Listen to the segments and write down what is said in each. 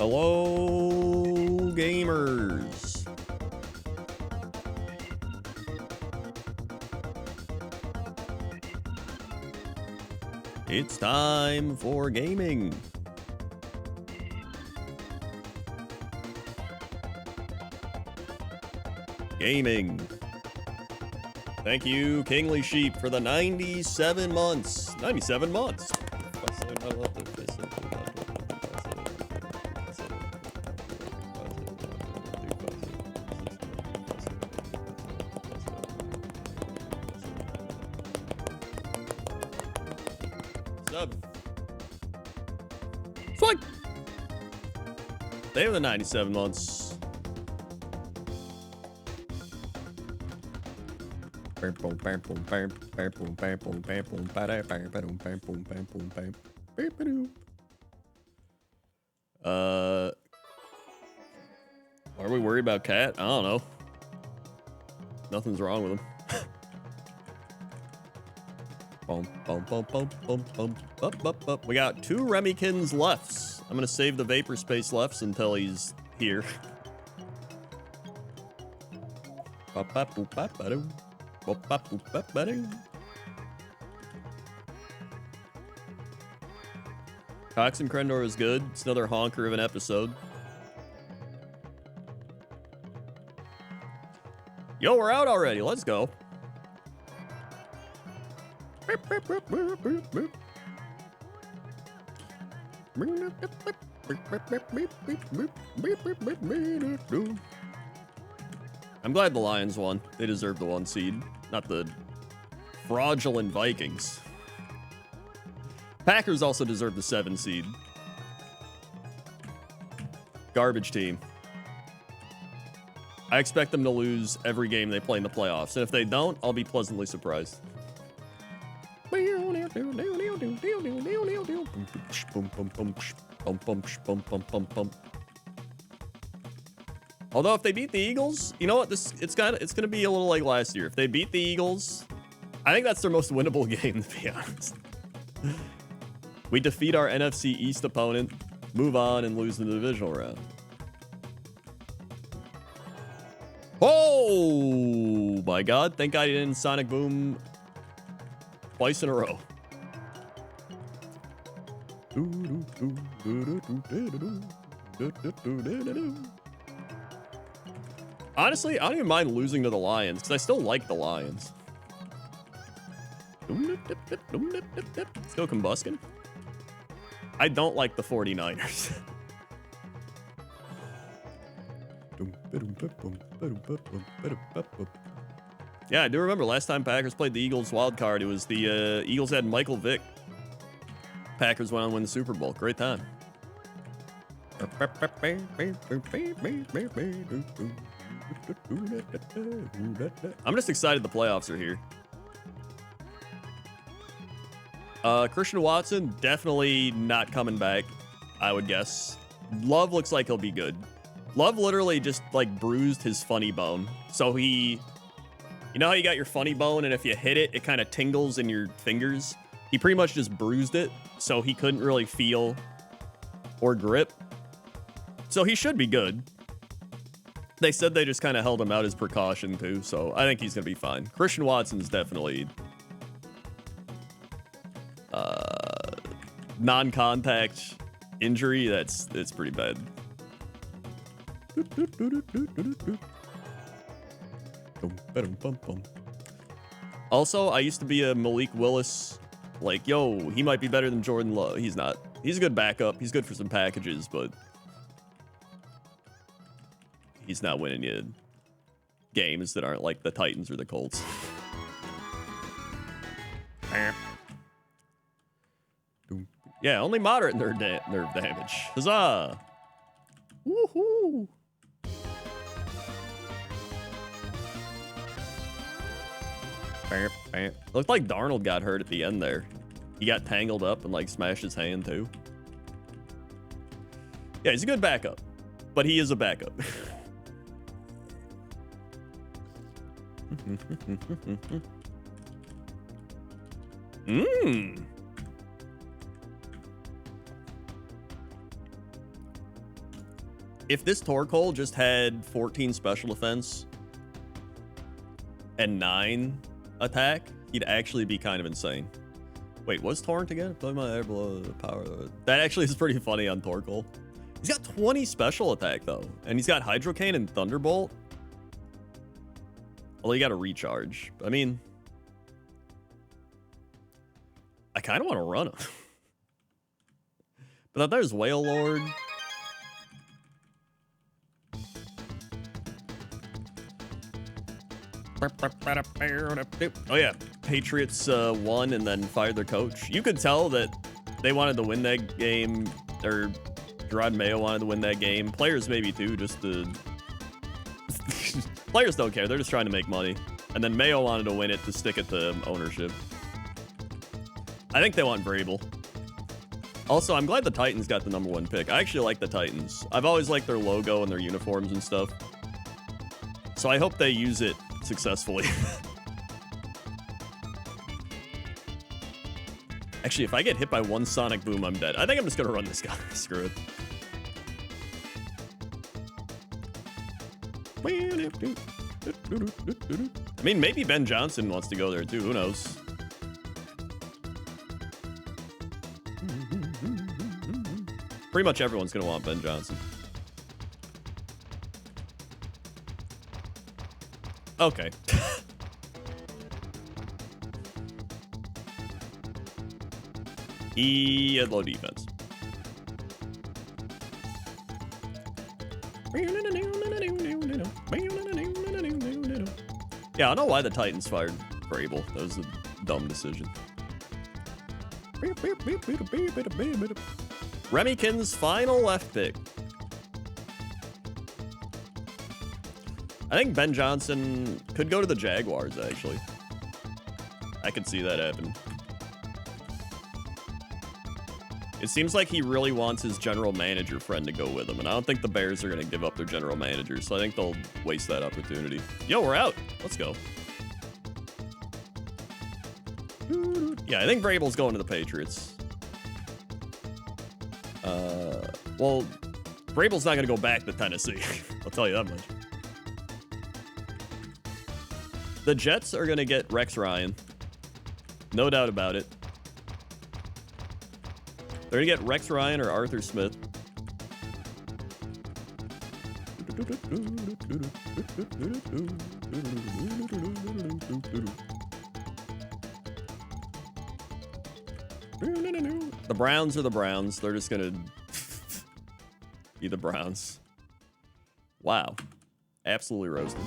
Hello, gamers. It's time for gaming. Gaming. Thank you, Kingly Sheep, for the 97 months. 97 months. Sub. Fuck. They have the 97 months. Why are we worried about Cat? I don't know. Nothing's wrong with him. We got 2 Remykins lefts. I'm gonna save the Vapor Space lefts until he's here. Cox and Krendor is good. It's another honker of an episode. Yo, we're out already. Let's go. I'm glad the Lions won. They deserve the 1 seed, not the fraudulent Vikings. Packers also deserve the 7 seed. Garbage team. I expect them to lose every game they play in the playoffs, and if they don't, I'll be pleasantly surprised. Although if they beat the Eagles, you know what? It's gonna be a little like last year. If they beat the Eagles, I think that's their most winnable game, to be honest. We defeat our NFC East opponent, move on, and lose in the divisional round. Oh my God! Thank God he didn't Sonic Boom twice in a row. Honestly, I don't even mind losing to the Lions, because I still like the Lions. Let's go Combuskin. I don't like the 49ers. Yeah, I do remember last time Packers played the Eagles wild card, it was the Eagles had Michael Vick. Packers went on to win the Super Bowl. Great time. I'm just excited the playoffs are here. Christian Watson, definitely not coming back, I would guess. Love looks like he'll be good. Love literally just, like, bruised his funny bone. So he... You know how you got your funny bone, and if you hit it, it kind of tingles in your fingers? He pretty much just bruised it, so he couldn't really feel or grip. So he should be good. They said they just kind of held him out as precaution, too, so I think he's going to be fine. Christian Watson's definitely... non-contact injury, it's pretty bad. Also, I used to be a Malik Willis, like, yo, he might be better than Jordan Love. He's not. He's a good backup. He's good for some packages, but he's not winning you games that aren't like the Titans or the Colts. Yeah, only moderate nerve damage. Huzzah! Woohoo! Looked like Darnold got hurt at the end there. He got tangled up and like smashed his hand too. Yeah, he's a good backup, but he is a backup. If this Torkoal just had 14 special defense and 9 attack, he'd actually be kind of insane. Wait, what's Torrent again? Play my air blow power. That actually is pretty funny on Torkoal. He's got 20 special attack though, and he's got Hydrocane and Thunderbolt. Well, you got to recharge. I mean, I kind of want to run him. But there's Whale Lord. Oh yeah, Patriots won and then fired their coach. You could tell that they wanted to win that game, or Gerard Mayo wanted to win that game. Players maybe too, just to... Players don't care, they're just trying to make money. And then Mayo wanted to win it to stick it to ownership. I think they want Vrabel. Also, I'm glad the Titans got the #1 pick. I actually like the Titans. I've always liked their logo and their uniforms and stuff. So I hope they use it successfully. Actually, if I get hit by one Sonic Boom, I'm dead. I think I'm just gonna run this guy. Screw it. I mean, maybe Ben Johnson wants to go there too. Who knows? Pretty much everyone's gonna want Ben Johnson. Okay. He had low defense. Yeah, I don't know why the Titans fired Vrabel. That was a dumb decision. Remington's final left pick. I think Ben Johnson could go to the Jaguars, actually. I could see that happen. It seems like he really wants his general manager friend to go with him, and I don't think the Bears are going to give up their general manager, so I think they'll waste that opportunity. Yo, we're out. Let's go. Yeah, I think Vrabel's going to the Patriots. Well, Vrabel's not going to go back to Tennessee. I'll tell you that much. The Jets are going to get Rex Ryan. No doubt about it. They're going to get Rex Ryan or Arthur Smith. The Browns are the Browns. They're just going to be the Browns. Wow. Absolutely roasted.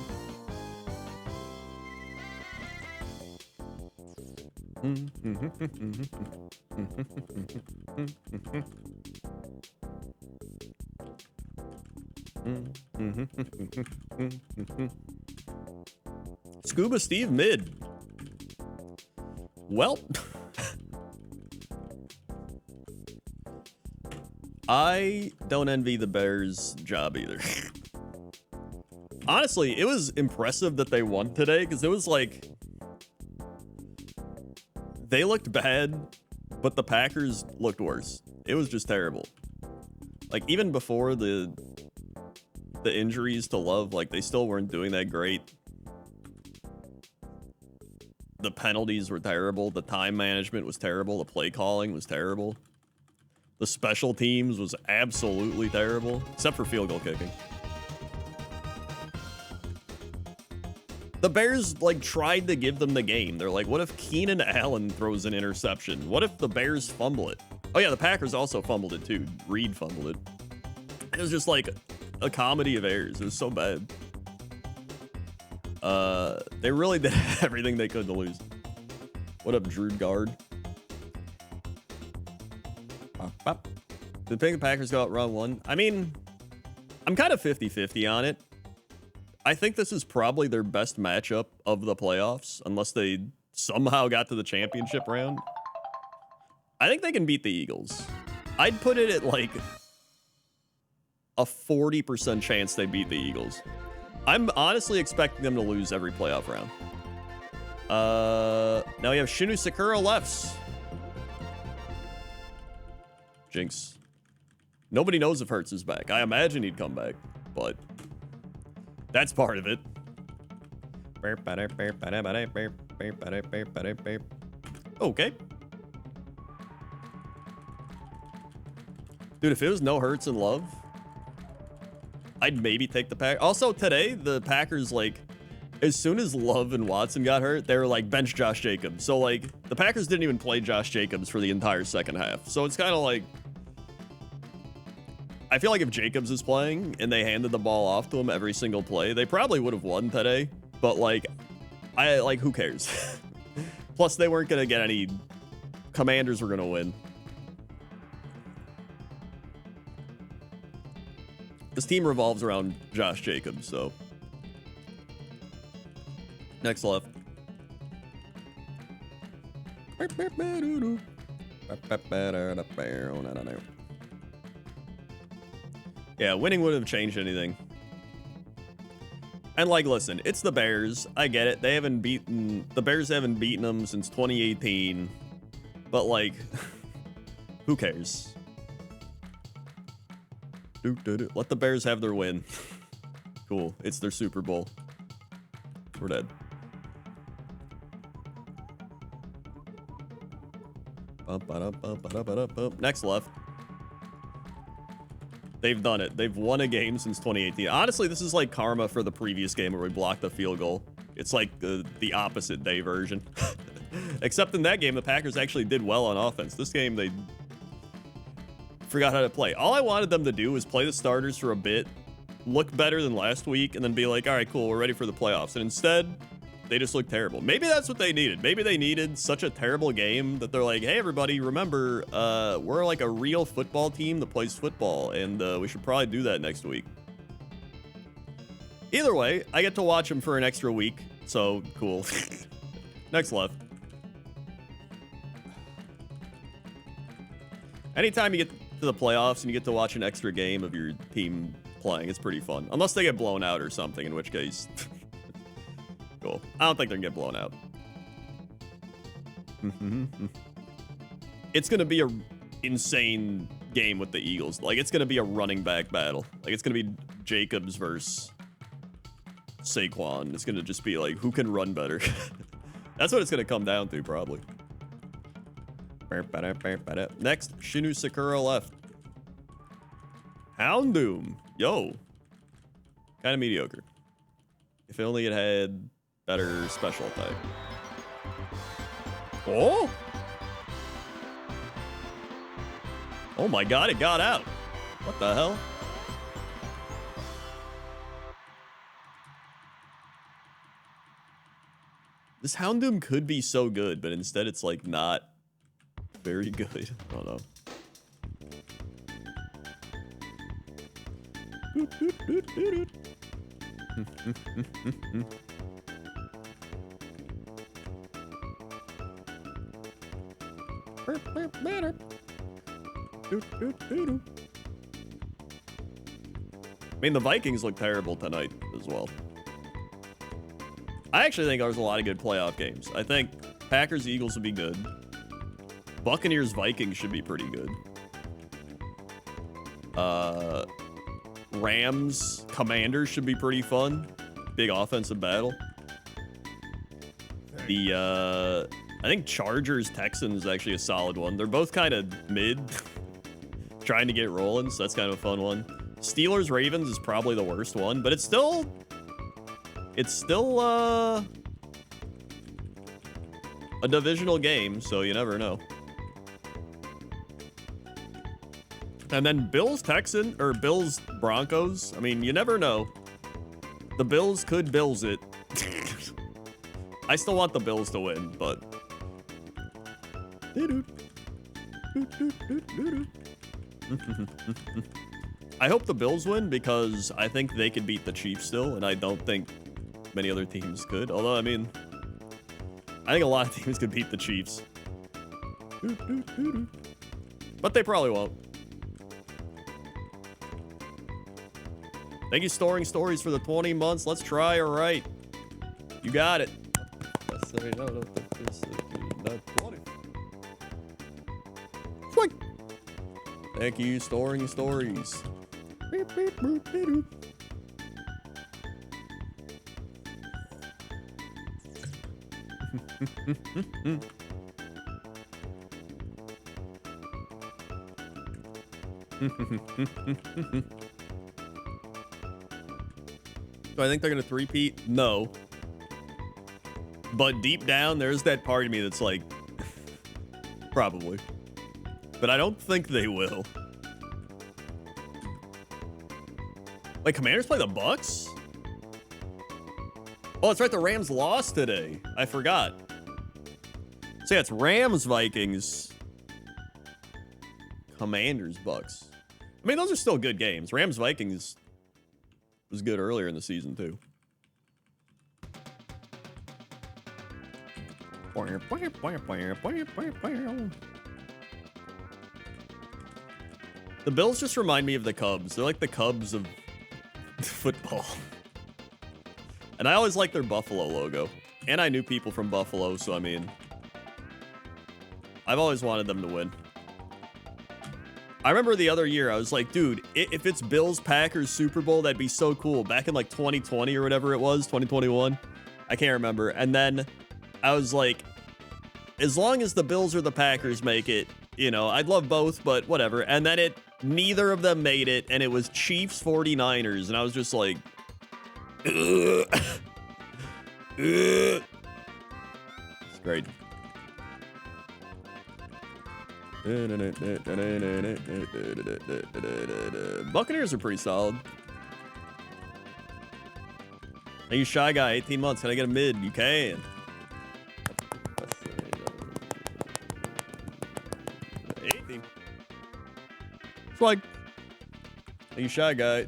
Scuba Steve mid. Well, I don't envy the Bears' job either. Honestly, it was impressive that they won today because it was like they looked bad, but the Packers looked worse. It was just terrible. Like even before the injuries to Love, like they still weren't doing that great. The penalties were terrible. The time management was terrible. The play calling was terrible. The special teams was absolutely terrible, except for field goal kicking. The Bears, like, tried to give them the game. They're like, what if Keenan Allen throws an interception? What if the Bears fumble it? Oh, yeah, the Packers also fumbled it, too. Reed fumbled it. It was just, like, a comedy of errors. It was so bad. They really did everything they could to lose. What up, Drew Guard? Did the Packers go out round one? I mean, I'm kind of 50-50 on it. I think this is probably their best matchup of the playoffs, unless they somehow got to the championship round. I think they can beat the Eagles. I'd put it at like a 40% chance they beat the Eagles. I'm honestly expecting them to lose every playoff round. Now we have Shinu Sakura lefts. Jinx. Nobody knows if Hurts is back. I imagine he'd come back, but that's part of it. Okay. Dude, if it was no Hurts and Love, I'd maybe take the Pack. Also, today, the Packers, like, as soon as Love and Watson got hurt, they were like, bench Josh Jacobs. So, like, the Packers didn't even play Josh Jacobs for the entire second half. So it's kind of like, I feel like if Jacobs is playing and they handed the ball off to him every single play, they probably would have won today. But, like, who cares? Plus, they weren't going to get any. Commanders were going to win. This team revolves around Josh Jacobs, so. Next left. Yeah, winning wouldn't have changed anything. And like, listen, it's the Bears. I get it. The Bears haven't beaten them since 2018. But like, who cares? Let the Bears have their win. Cool. It's their Super Bowl. We're dead. Next left. They've done it. They've won a game since 2018. Honestly, this is like karma for the previous game where we blocked the field goal. It's like the opposite day version. Except in that game, the Packers actually did well on offense. This game, they forgot how to play. All I wanted them to do was play the starters for a bit, look better than last week, and then be like, all right, cool, we're ready for the playoffs. And instead, they just look terrible. Maybe that's what they needed. Maybe they needed such a terrible game that they're like, hey, everybody, remember, we're like a real football team that plays football, and we should probably do that next week. Either way, I get to watch them for an extra week, so cool. Next left. Anytime you get to the playoffs and you get to watch an extra game of your team playing, it's pretty fun. Unless they get blown out or something, in which case... Cool. I don't think they're gonna get blown out. It's gonna be a insane game with the Eagles. Like, it's gonna be a running back battle. Like, it's gonna be Jacobs versus Saquon. It's gonna just be like, who can run better? That's what it's gonna come down to, probably. Next, Shinu Sakura left. Houndoom. Yo. Kind of mediocre. If only it had better special attack. Oh! Oh my god, it got out. What the hell? This Houndoom could be so good, but instead it's like not very good. I don't know. I mean, the Vikings look terrible tonight as well. I actually think there's a lot of good playoff games. I think Packers Eagles would be good. Buccaneers Vikings should be pretty good. Rams Commanders should be pretty fun. Big offensive battle. I think Chargers Texans is actually a solid one. They're both kind of mid, trying to get rolling, so that's kind of a fun one. Steelers Ravens is probably the worst one, but it's still a divisional game, so you never know. And then Bills Broncos. I mean, you never know. The Bills could Bills it. I still want the Bills to win, but I hope the Bills win because I think they could beat the Chiefs still, and I don't think many other teams could. Although, I mean, I think a lot of teams could beat the Chiefs. But they probably won't. Thank you, Storing Stories, for the 20 months. Let's try, all right. You got it. Thank you, storing stories. Beep, beep, boop, beep, boop. Do I think they're gonna three-peat? No. But deep down, there's that part of me that's like, probably. But I don't think they will. Wait, Commanders play the Bucks? Oh, that's right, the Rams lost today. I forgot. So yeah, it's Rams, Vikings, Commanders, Bucks. I mean, those are still good games. Rams, Vikings was good earlier in the season, too. The Bills just remind me of the Cubs. They're like the Cubs of football. And I always liked their Buffalo logo. And I knew people from Buffalo, so I mean, I've always wanted them to win. I remember the other year, I was like, dude, if it's Bills-Packers Super Bowl, that'd be so cool. Back in like 2020 or whatever it was, 2021. I can't remember. And then I was like, as long as the Bills or the Packers make it, you know, I'd love both, but whatever. And then neither of them made it, and it was Chiefs 49ers, and I was just like, ugh. Ugh. It's great. Buccaneers are pretty solid. Are you Shy Guy? 18 months. Can I get a mid? You can. 18. Swag. Are you Shy Guy?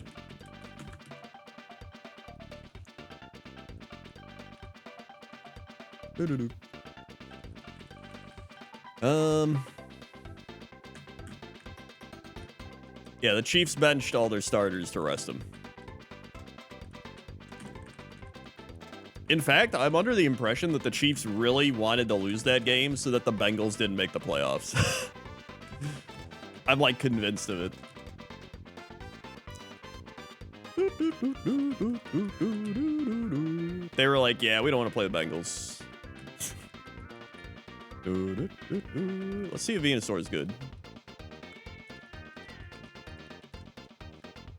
Yeah, the Chiefs benched all their starters to rest them. In fact, I'm under the impression that the Chiefs really wanted to lose that game so that the Bengals didn't make the playoffs. I'm like convinced of it. They were like, yeah, we don't want to play the Bengals. Let's see if Venusaur is good.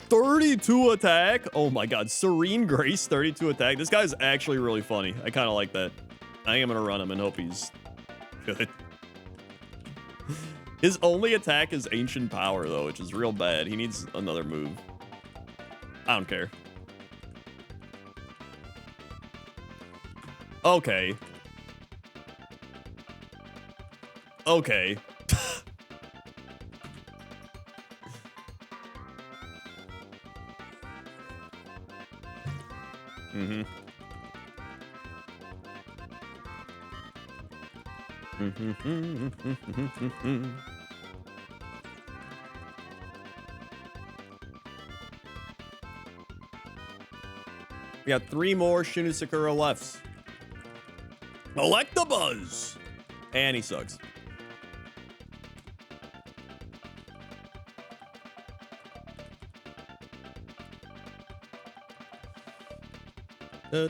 32 attack. Oh my god, Serene Grace 32 attack. This guy's actually really funny. I kind of like that. I am gonna run him and hope he's good. His only attack is Ancient Power though, which is real bad. He needs another move. I don't care. Okay. Okay. We got 3 more Shinu Sakura lefts. Electabuzz! And he sucks. We're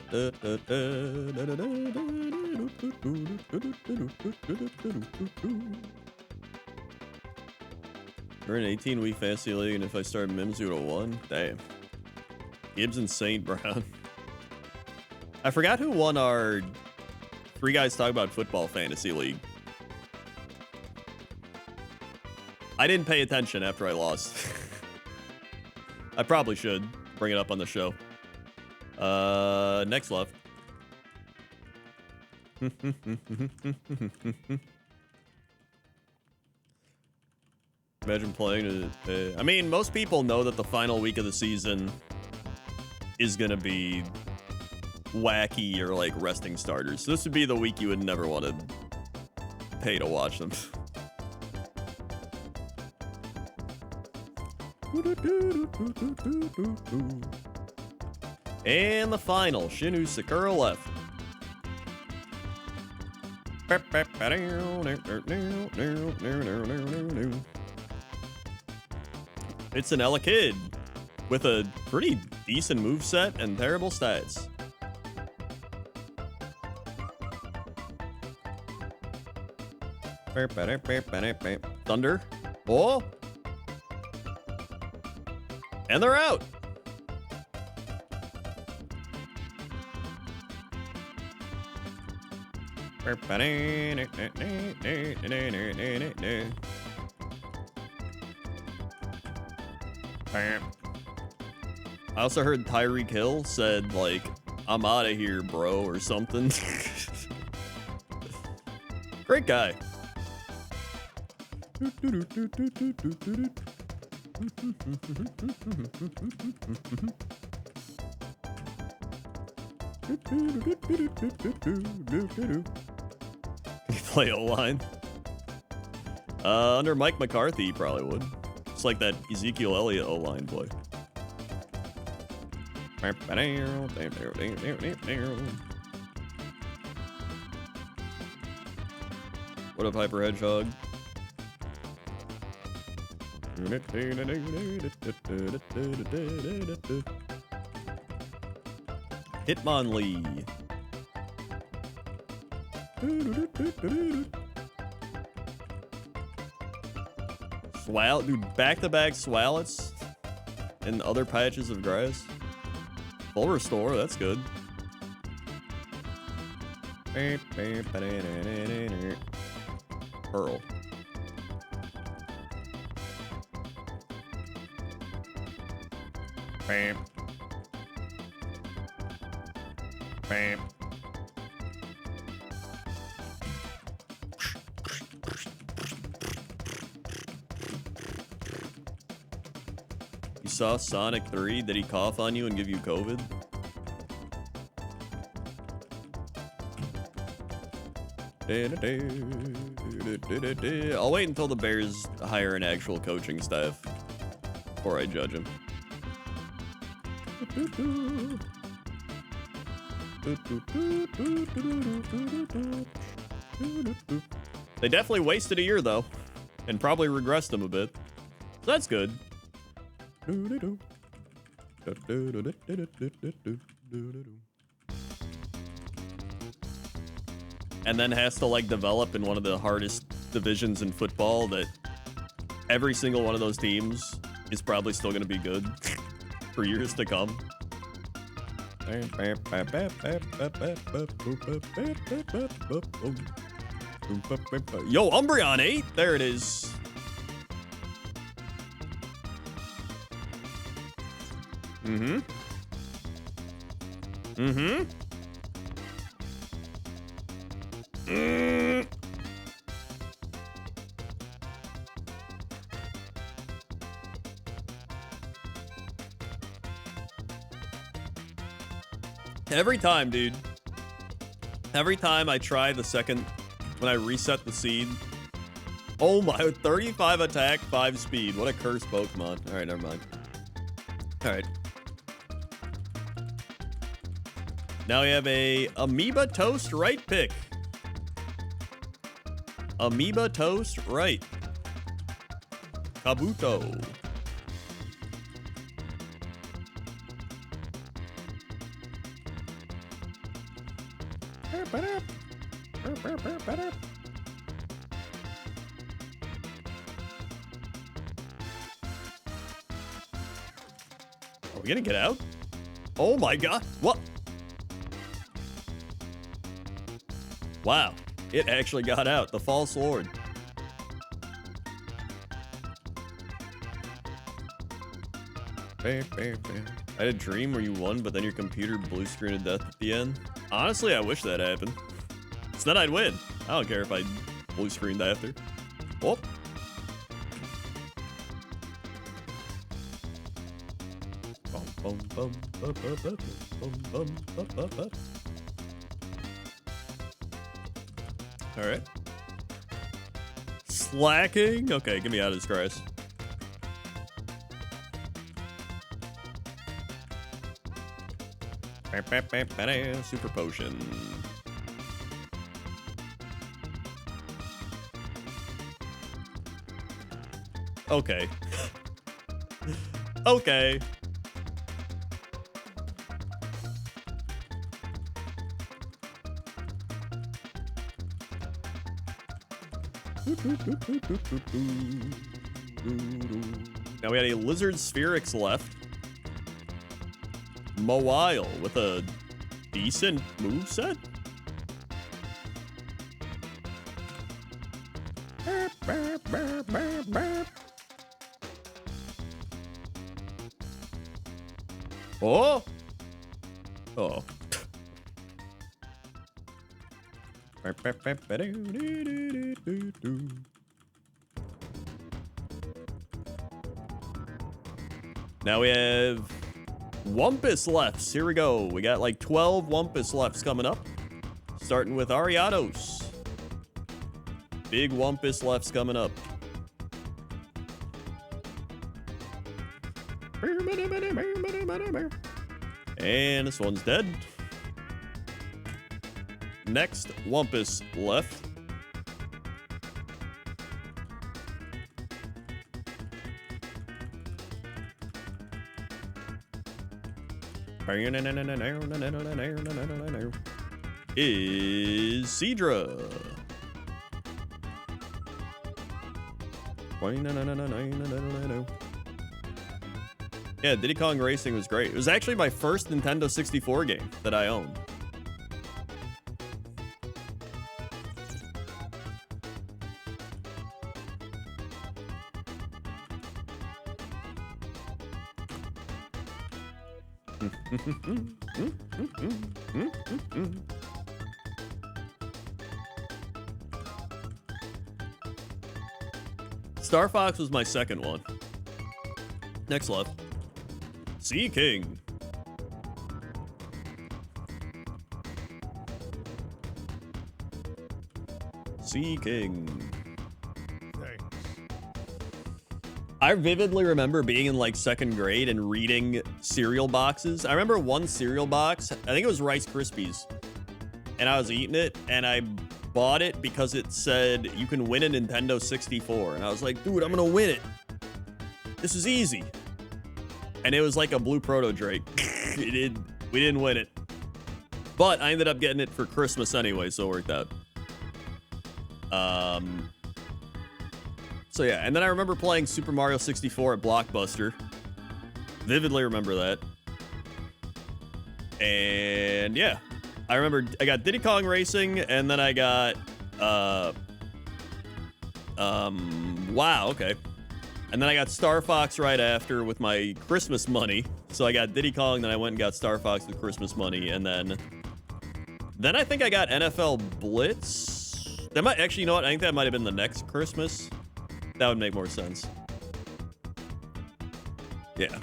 in 18-week fantasy league, and if I start Mimsy to 1, damn. Gibbs and St. Brown. I forgot who won our 3 Guys Talk About Football fantasy league. I didn't pay attention after I lost. I probably should bring it up on the show. Next left. Imagine playing it. I mean, most people know that the final week of the season is gonna be wacky or like resting starters. So this would be the week you would never want to pay to watch them. And the final, Shinu Sakura left. It's an Ella Kid with a pretty decent moveset and terrible stats. Thunder. Oh! And they're out! I also heard Tyreek Hill said, like, I'm out of here, bro, or something. Great guy. Can you play O-line? Under Mike McCarthy, he probably would. It's like that Ezekiel Elliott O-line play. What up, Hyper Hedgehog? Hitmonlee. Swal, dude, back-to-back Swallets and other patches of grass. Full restore, that's good. Pearl. Bam. Bam. You saw Sonic 3? Did he cough on you and give you COVID? I'll wait until the Bears hire an actual coaching staff before I judge him. They definitely wasted a year, though, and probably regressed them a bit. So that's good. And then has to, like, develop in one of the hardest divisions in football that every single one of those teams is probably still going to be good for years to come. Yo, Umbreon 8! There it is. Mm-hmm. Mm-hmm. Every time, dude. Every time I try the second, when I reset the seed. Oh my, 35 attack, 5 speed. What a cursed Pokemon. Alright, never mind. Alright. Now we have a Amoeba Toast right pick. Amoeba Toast right. Kabuto. Are we gonna get out? Oh my god, what? Wow, it actually got out, the False Lord. I had a dream where you won, but then your computer blue screened death at the end. Honestly, I wish that happened. So then I'd win. I don't care if I blue screened after. Oh. All right. Slacking? Okay, get me out of this, Christ. Super potion. Okay. Okay. Now we had a Lizard Spherix left. Mawile with a decent moveset. Oh! Oh. Now we have Wumpus lefts. Here we go. We got like 12 Wumpus lefts coming up. Starting with Ariados. Big Wumpus lefts coming up. And this one's dead. Next Wumpus left. Is Seadra. Yeah, Diddy Kong Racing was great. It was actually my first Nintendo 64 game that I owned. Star Fox was my second one. Next left. Sea King. Sea King. Thanks. I vividly remember being in like second grade and reading cereal boxes. I remember one cereal box, I think it was Rice Krispies, and I was eating it and I bought it because it said you can win a Nintendo 64. And I was like, dude, I'm gonna win it. This is easy. And it was like a blue Proto Drake. We didn't win it. But I ended up getting it for Christmas anyway, so it worked out. So yeah, and then I remember playing Super Mario 64 at Blockbuster. Vividly remember that. And yeah, I remember I got Diddy Kong Racing, and then I got, wow, okay. And then I got Star Fox right after with my Christmas money. So I got Diddy Kong, then I went and got Star Fox with Christmas money, and then I think I got NFL Blitz. That might, actually, you know what? I think that might have been the next Christmas. That would make more sense. Yeah.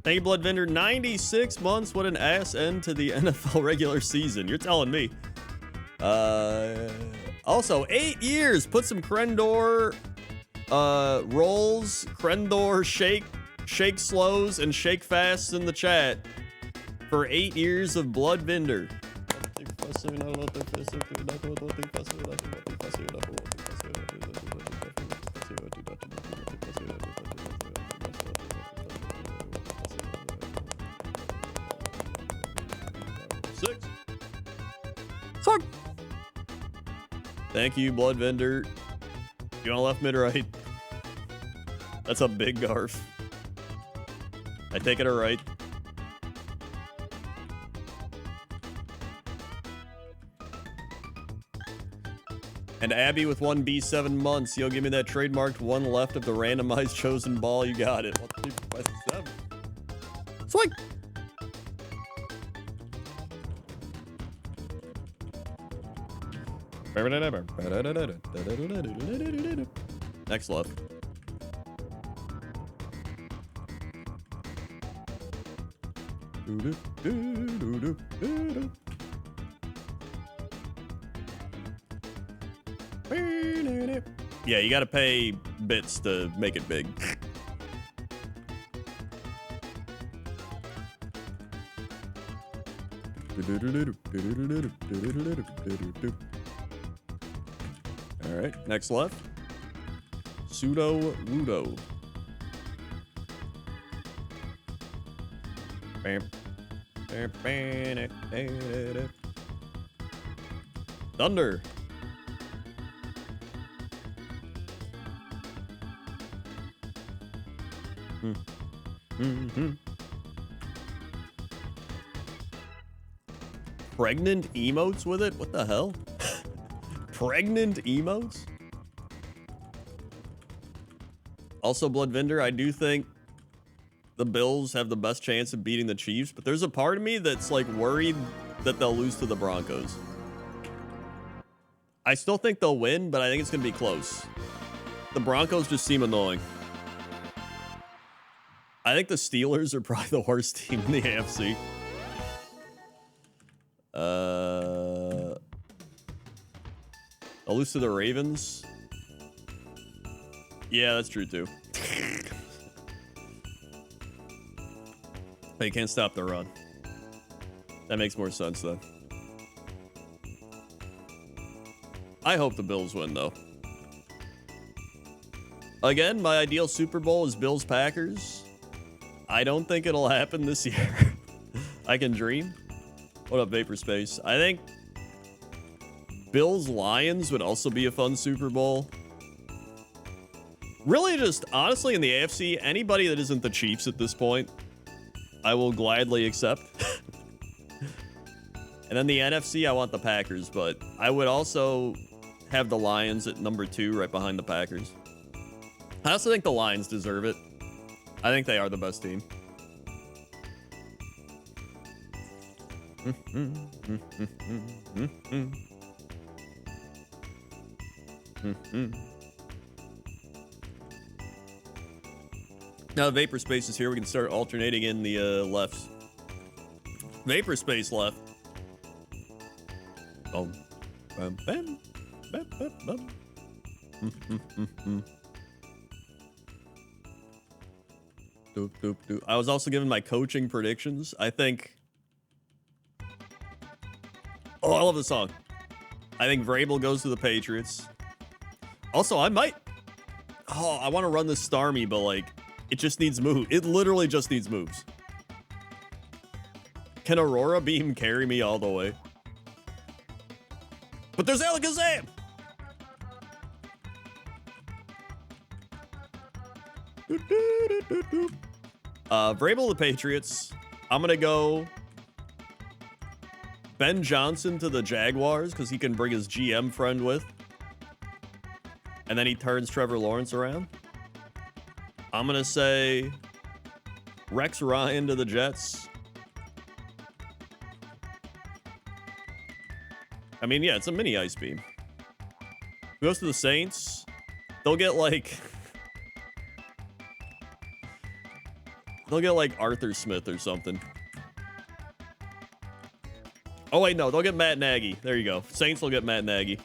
Thank you, Blood Vendor. 96 months. What an ass end to the NFL regular season. You're telling me. Also, 8 years. Put some Crendor rolls, Crendor shake slows, and shake fasts in the chat for 8 years of Blood Vendor. Six. Thank you, Blood Vendor. You want left, mid, right? That's a big garf. I take it or right. And Abby with 1B 7 months. Yo, give me that trademarked one left of the randomized chosen ball. You got it. 1, 2, 5, 7. Swing. Next left. Yeah, you gotta pay bits to make it big. All right, next left. Pseudo Wudo. Thunder. Pregnant emotes with it? What the hell? Pregnant emotes? Also, Bloodvinder, I do think the Bills have the best chance of beating the Chiefs, but there's a part of me that's like worried that they'll lose to the Broncos. I still think they'll win, but I think it's going to be close. The Broncos just seem annoying. I think the Steelers are probably the worst team in the AFC. I'll lose to the Ravens. Yeah, that's true too. They can't stop the run. That makes more sense then. I hope the Bills win though. Again, my ideal Super Bowl is Bills-Packers. I don't think it'll happen this year. I can dream. What up, Vaporspace? I think Bills-Lions would also be a fun Super Bowl. Really just, honestly, in the AFC, anybody that isn't the Chiefs at this point, I will gladly accept. And then the NFC, I want the Packers, but I would also have the Lions at number 2 right behind the Packers. I also think the Lions deserve it. I think they are the best team. Now the Vaporspace is here. We can start alternating in the lefts. Vaporspace left. Oh. Bam, bam, bam, bam, bam. Doop, doop, doop. I was also given my coaching predictions. I think... Oh, I love the song. I think Vrabel goes to the Patriots. Also, I might... Oh, I want to run this Starmie, but like... It just needs move. It literally just needs moves. Can Aurora Beam carry me all the way? But there's Alakazam! Vrabel the Patriots. I'm gonna go Ben Johnson to the Jaguars because he can bring his GM friend with. And then he turns Trevor Lawrence around. I'm gonna say Rex Ryan to the Jets. I mean, yeah, it's a mini Ice Beam. Who goes to the Saints? They'll get like... They'll get like Arthur Smith or something. Oh wait, no, they'll get Matt Nagy. There you go. Saints will get Matt Nagy.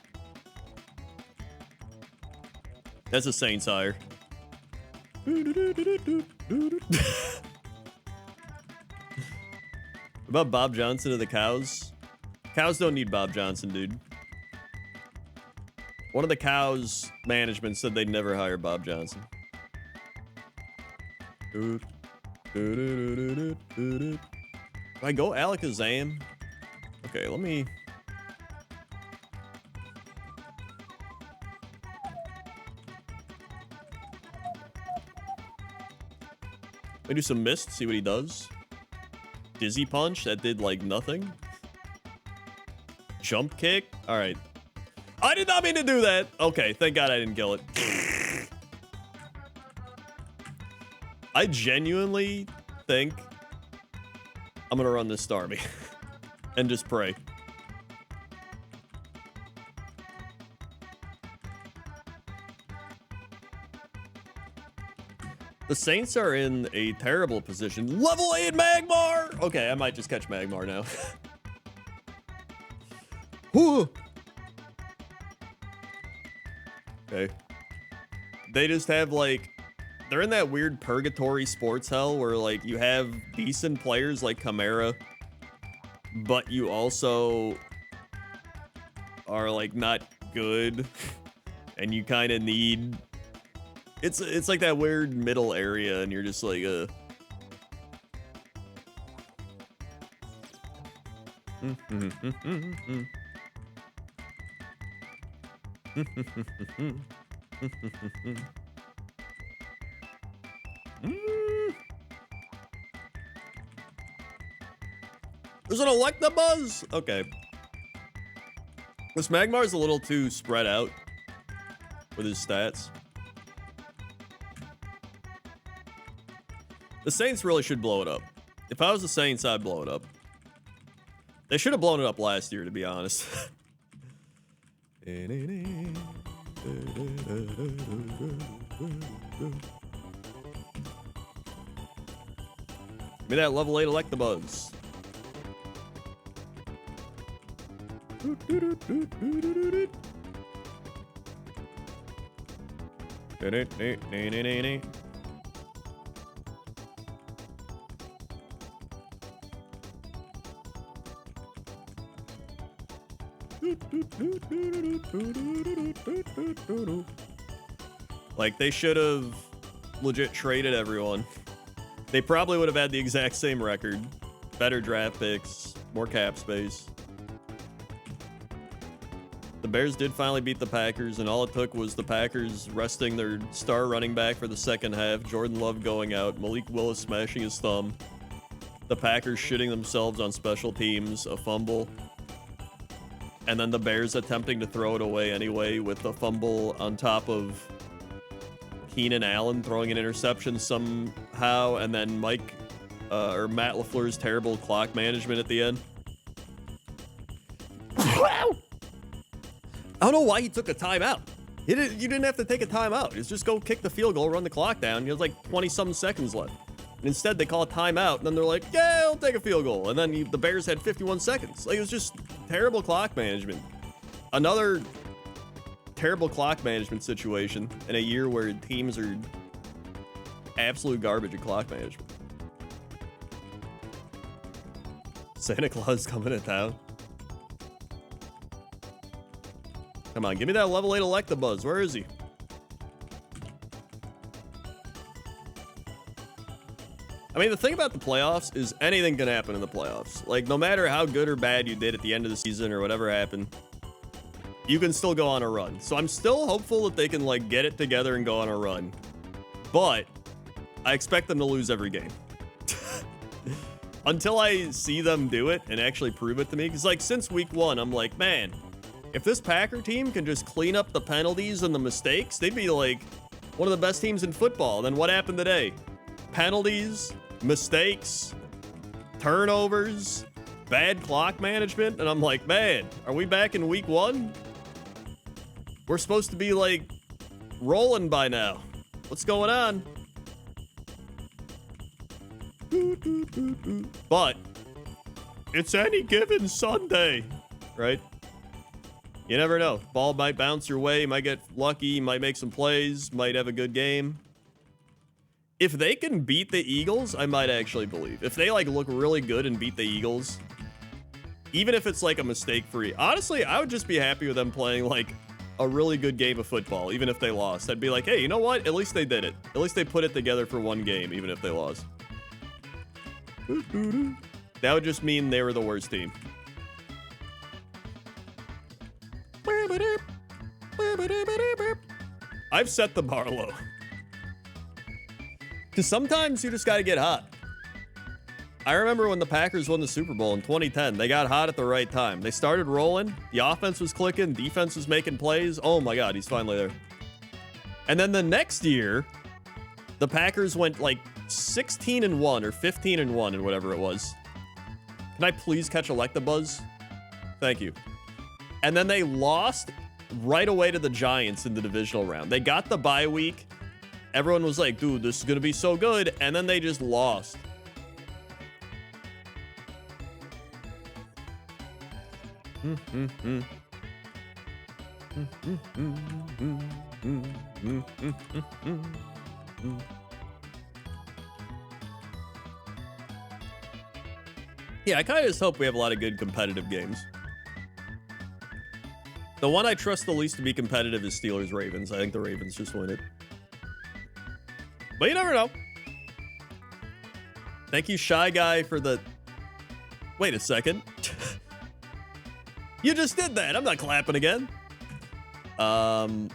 That's a Saints hire. About Bob Johnson to the Cows? Cows don't need Bob Johnson, dude. One of the Cows management said they'd never hire Bob Johnson. Do I go Alakazam? Okay, let me... Let me do some Mist, see what he does. Dizzy Punch, that did like nothing. Jump Kick, all right. I did not mean to do that. Okay, thank God I didn't kill it. I genuinely think I'm gonna run this Starmie and just pray. The Saints are in a terrible position. Level 8 Magmar! Okay, I might just catch Magmar now. Whew. Okay. They just have like... They're in that weird purgatory sports hell where like you have decent players like Chimera, but you also are like not good and you kind of need... It's like that weird middle area and you're just like, There's an Electabuzz? Okay. This Magmar's a little too spread out with his stats. The Saints really should blow it up. If I was the Saints, I'd blow it up. They should have blown it up last year, to be honest. Give me that level 8 Electabuzz. Like, they should have legit traded everyone. They probably would have had the exact same record. Better draft picks, more cap space. The Bears did finally beat the Packers, and all it took was the Packers resting their star running back for the second half, Jordan Love going out, Malik Willis smashing his thumb, the Packers shitting themselves on special teams, a fumble, and then the Bears attempting to throw it away anyway with the fumble on top of Keenan Allen throwing an interception somehow, and then Matt LaFleur's terrible clock management at the end. I don't know why he took a timeout. You didn't have to take a timeout. It's just go kick the field goal, run the clock down. There's like 20-something seconds left. And instead, they call a timeout, and then they're like, yeah, I'll take a field goal. And then the Bears had 51 seconds. Like, it was just terrible clock management. Another terrible clock management situation in a year where teams are absolute garbage at clock management. Santa Claus coming to town. Come on, give me that level 8 Electabuzz. Where is he? I mean, the thing about the playoffs is anything can happen in the playoffs. Like, no matter how good or bad you did at the end of the season or whatever happened, you can still go on a run. So I'm still hopeful that they can, like, get it together and go on a run. But I expect them to lose every game. Until I see them do it and actually prove it to me. Because, like, since week 1, I'm like, man, if this Packer team can just clean up the penalties and the mistakes, they'd be, like, one of the best teams in football. Then what happened today? Penalties, mistakes, turnovers, bad clock management. And I'm like, man, are we back in week 1? We're supposed to be, like, rolling by now. What's going on? But it's any given Sunday, right? You never know. Ball might bounce your way. You might get lucky. Might make some plays. Might have a good game. If they can beat the Eagles, I might actually believe. If they, like, look really good and beat the Eagles, even if it's, like, a mistake-free. Honestly, I would just be happy with them playing, like, a really good game of football, even if they lost. I'd be like, hey, you know what? At least they did it. At least they put it together for one game, even if they lost. That would just mean they were the worst team. I've set the bar low. Because sometimes you just got to get hot. I remember when the Packers won the Super Bowl in 2010. They got hot at the right time. They started rolling. The offense was clicking. Defense was making plays. Oh my God, he's finally there. And then the next year, the Packers went like 16-1 or 15-1 and whatever it was. Can I please catch Electabuzz? Thank you. And then they lost right away to the Giants in the divisional round. They got the bye week. Everyone was like, dude, this is going to be so good. And then they just lost. Yeah, I kind of just hope we have a lot of good competitive games. The one I trust the least to be competitive is Steelers-Ravens. I think the Ravens just win it. But you never know. Thank you, Shy Guy, for the... Wait a second. You just did that. I'm not clapping again. Saquon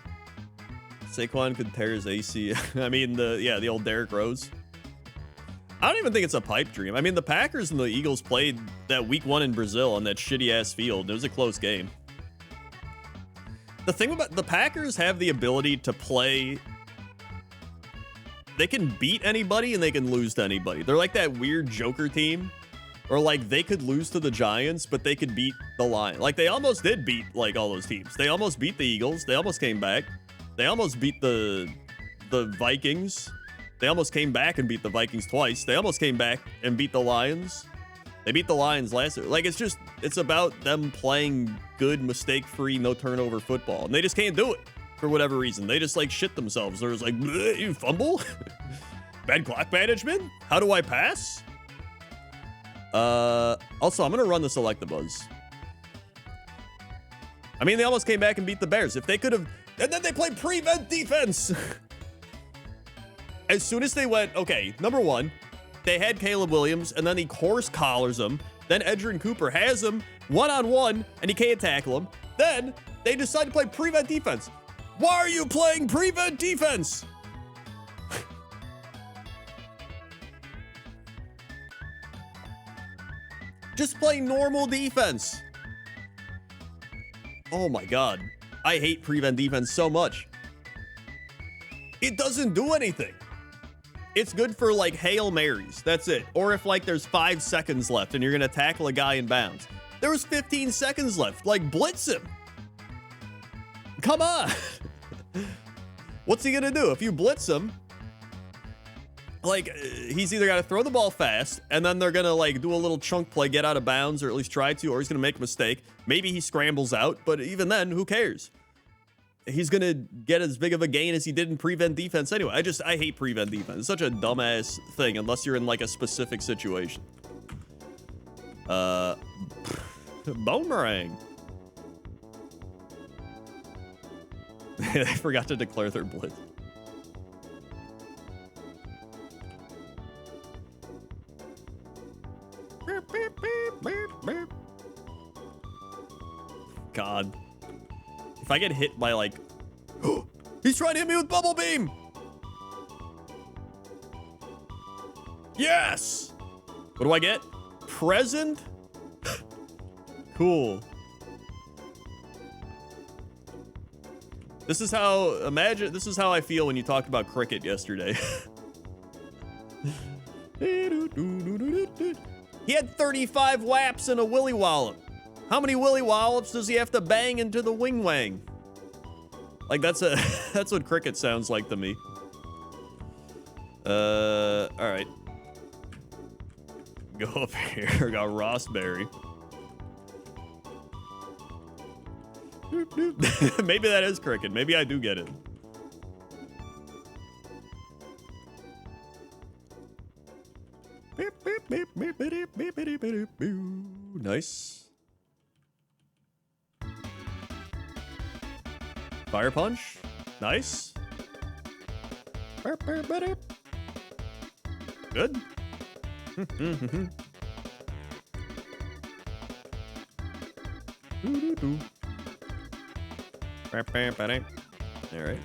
could tear his AC. I mean, the old Derrick Rose. I don't even think it's a pipe dream. I mean, the Packers and the Eagles played that week 1 in Brazil on that shitty ass field. It was a close game. The thing about the Packers have the ability to play. They can beat anybody and they can lose to anybody. They're like that weird Joker team. Or like they could lose to the Giants, but they could beat the Lions. Like they almost did beat like all those teams. They almost beat the Eagles. They almost came back. They almost beat the Vikings. They almost came back and beat the Vikings twice. They almost came back and beat the Lions. They beat the Lions last year. Like it's about them playing good, mistake-free, no turnover football. And they just can't do it for whatever reason. They just like shit themselves. They're just like, you fumble? Bad clock management? How do I pass? Also, I'm gonna run the Select-A-Buzz. I mean, they almost came back and beat the Bears. If they could have, and then they played prevent defense. As soon as they went, okay, number 1, they had Caleb Williams, and then he course collars him. Then Edgerrin Cooper has him one-on-one, and he can't tackle him. Then they decide to play prevent defense. Why are you playing prevent defense? Just play normal defense. Oh my God. I hate prevent defense so much. It doesn't do anything. It's good for like Hail Marys. That's it. Or if like there's 5 seconds left and you're going to tackle a guy in bounds. There was 15 seconds left. Like blitz him. Come on. What's he going to do? If you blitz him, like he's either got to throw the ball fast and then they're going to like do a little chunk play, get out of bounds, or at least try to, or he's going to make a mistake. Maybe he scrambles out, but even then, who cares? He's going to get as big of a gain as he did in prevent defense anyway. I hate prevent defense. It's such a dumbass thing unless you're in like a specific situation. Boomerang. They forgot to declare their blitz. God. If I get hit by like, he's trying to hit me with bubble beam. Yes. What do I get? Present. Cool. This is how I feel when you talked about cricket yesterday. He had 35 whaps and a willy wallop. How many willy wallops does he have to bang into the wing wang? Like that's what cricket sounds like to me. All right. Go up here. Got Rossberry. Maybe that is cricket. Maybe I do get it. Nice. Fire punch. Nice. Good. All right.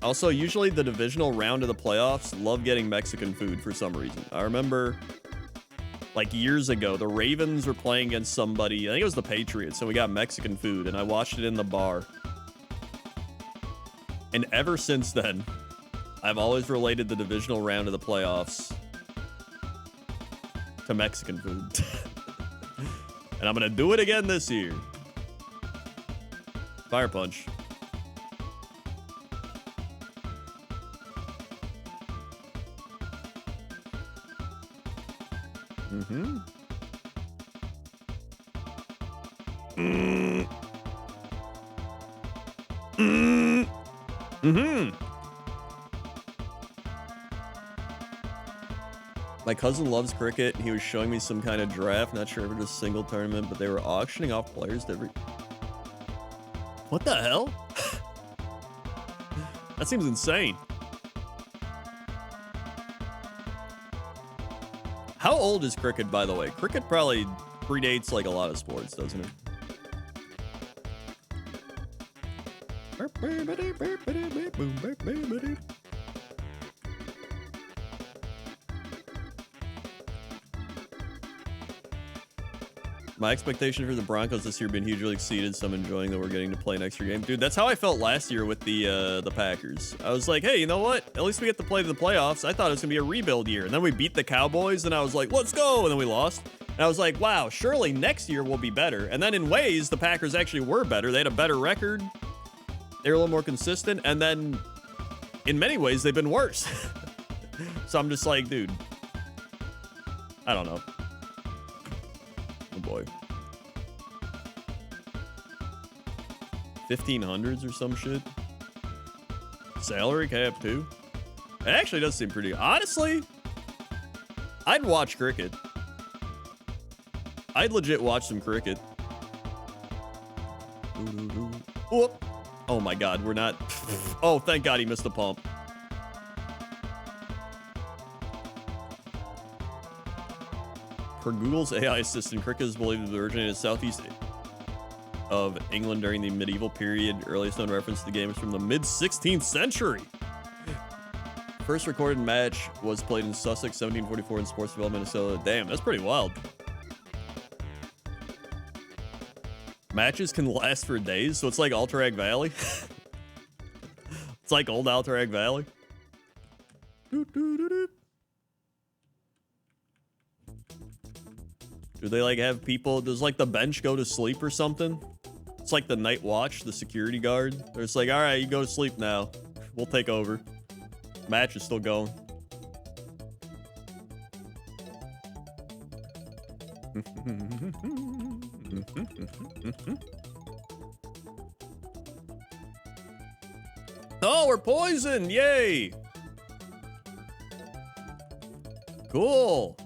Also, usually the divisional round of the playoffs love getting Mexican food for some reason. I remember like years ago, the Ravens were playing against somebody. I think it was the Patriots, and we got Mexican food, and I watched it in the bar. And ever since then, I've always related the divisional round of the playoffs to Mexican food. And I'm going to do it again this year. Fire punch. Mm-hmm. Mm-hmm. My cousin loves cricket. He was showing me some kind of draft. Not sure if it was a single tournament, but they were auctioning off players to every... What the hell? That seems insane. How old is cricket, by the way? Cricket probably predates like a lot of sports, doesn't it? My expectation for the Broncos this year been hugely exceeded, so I'm enjoying that we're getting to play an extra game. Dude, that's how I felt last year with the Packers. I was like, hey, you know what? At least we get to play the playoffs. I thought it was going to be a rebuild year. And then we beat the Cowboys, and I was like, let's go. And then we lost. And I was like, wow, surely next year will be better. And then in ways, the Packers actually were better. They had a better record. They were a little more consistent. And then in many ways, they've been worse. So I'm just like, dude, I don't know. Oh boy. 1500s or some shit. Salary cap too. It actually does seem pretty. Honestly, I'd watch cricket. I'd legit watch some cricket. Whoop. Oh my god, we're not. Oh, thank god he missed the pump. Per Google's AI assistant, cricket is believed to originate in southeast of England during the medieval period. Earliest known reference to the game is from the mid-16th century. First recorded match was played in Sussex, 1744 in Sportsville, Minnesota. Damn, that's pretty wild. Matches can last for days, so it's like Alterac Valley. It's like old Alterac Valley. Do they like have people, does like the bench go to sleep or something? It's like the night watch, the security guard. They're just like, all right, you go to sleep now. We'll take over. Match is still going. Oh, we're poisoned. Yay. Cool.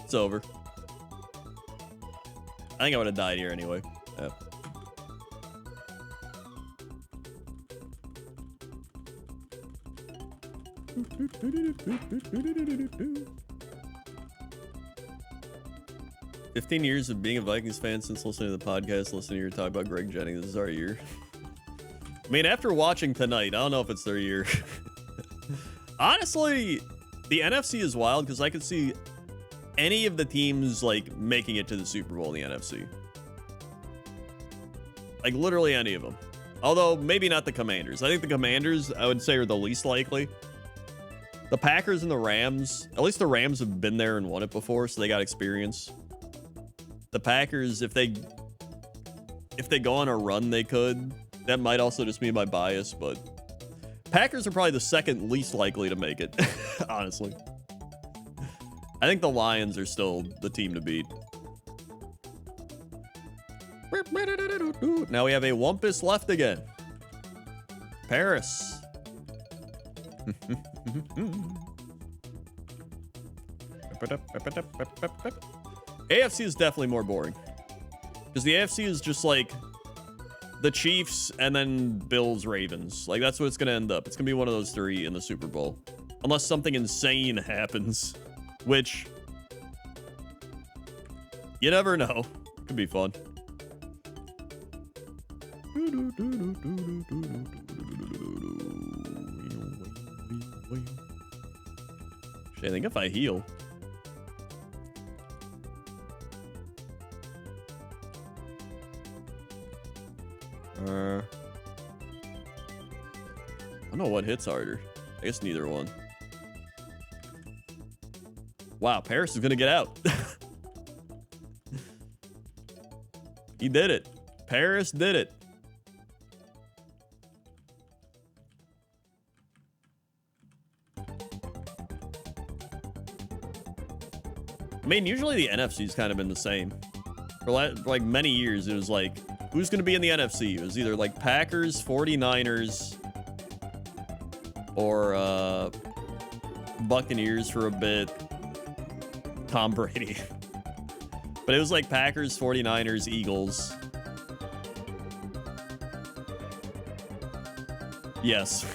It's over. I think I would have died here anyway. Yeah. "15 years of being a Vikings fan since listening to the podcast, listening to your talk about Greg Jennings. This is our year." I mean, after watching tonight, I don't know if it's their year. Honestly, the NFC is wild because I could see any of the teams like making it to the Super Bowl in the NFC. Like literally any of them. Although maybe not the Commanders. I think the Commanders, I would say, are the least likely. The Packers and the Rams, at least the Rams have been there and won it before, so they got experience. The Packers, if they go on a run, they could. That might also just be my bias, but Packers are probably the second least likely to make it, honestly. I think the Lions are still the team to beat. Now we have a Wumpus left again. Paris. AFC is definitely more boring. Because the AFC is just like the Chiefs and then Bills, Ravens. Like that's what it's going to end up. It's going to be one of those three in the Super Bowl. Unless something insane happens. Which, you never know. Could be fun. Shit, I think if I heal. I don't know what hits harder. I guess neither one. Wow, Paris is gonna get out. He did it. Paris did it. I mean, usually the NFC's kind of been the same. For like many years, it was like, who's gonna be in the NFC? It was either like Packers, 49ers, or Buccaneers for a bit. Tom Brady. But it was like Packers, 49ers, Eagles. Yes.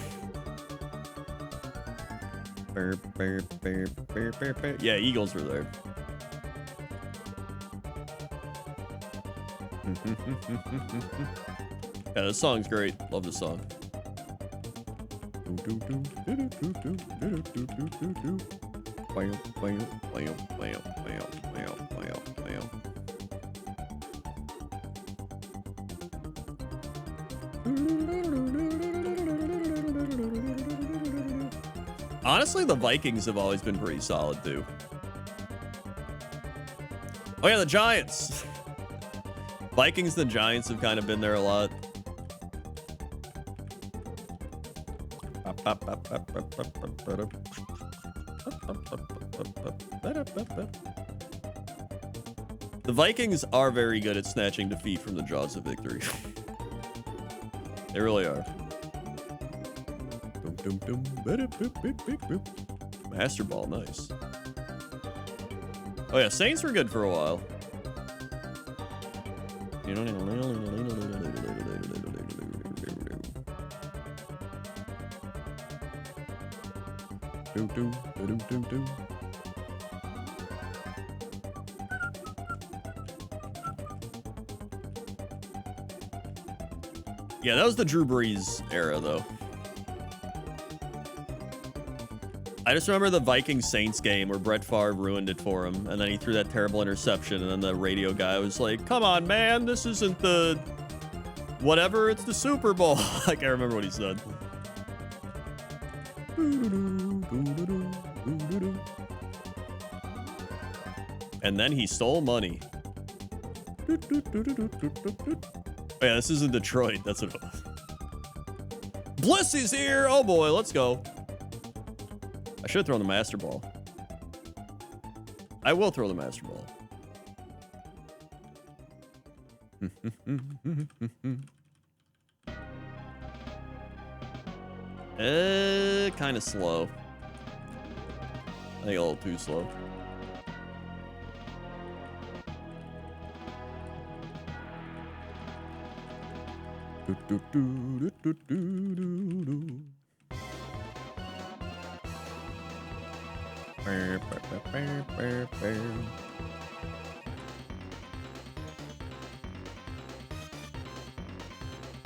Yeah, Eagles were there. Yeah, this song's great. Love this song. Honestly, the Vikings have always been pretty solid, too. Oh, yeah, the Giants. Vikings and the Giants have kind of been there a lot. The Vikings are very good at snatching defeat from the jaws of victory. They really are. Master Ball, nice. Oh yeah, Saints were good for a while. Yeah, that was the Drew Brees era, though. I just remember the Vikings-Saints game where Brett Favre ruined it for him, and then he threw that terrible interception, and then the radio guy was like, come on, man, this isn't the... whatever, it's the Super Bowl. I can't remember what he said. And then he stole money. Oh, yeah, this is in Detroit. That's what it was. Bliss is here. Oh, boy. Let's go. I should have thrown the Master Ball. I will throw the Master Ball. Kind of slow. I think a little too slow.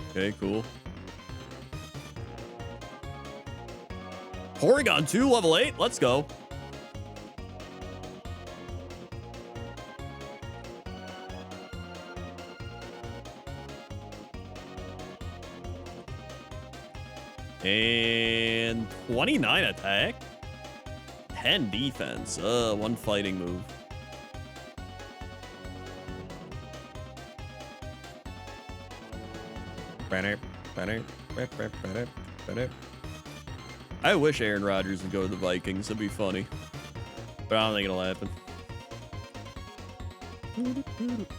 Okay, cool. Porygon 2, level 8. Let's go. And 29 attack. 10 defense. 1 fighting move. I wish Aaron Rodgers would go to the Vikings. That'd be funny. But I don't think it'll happen.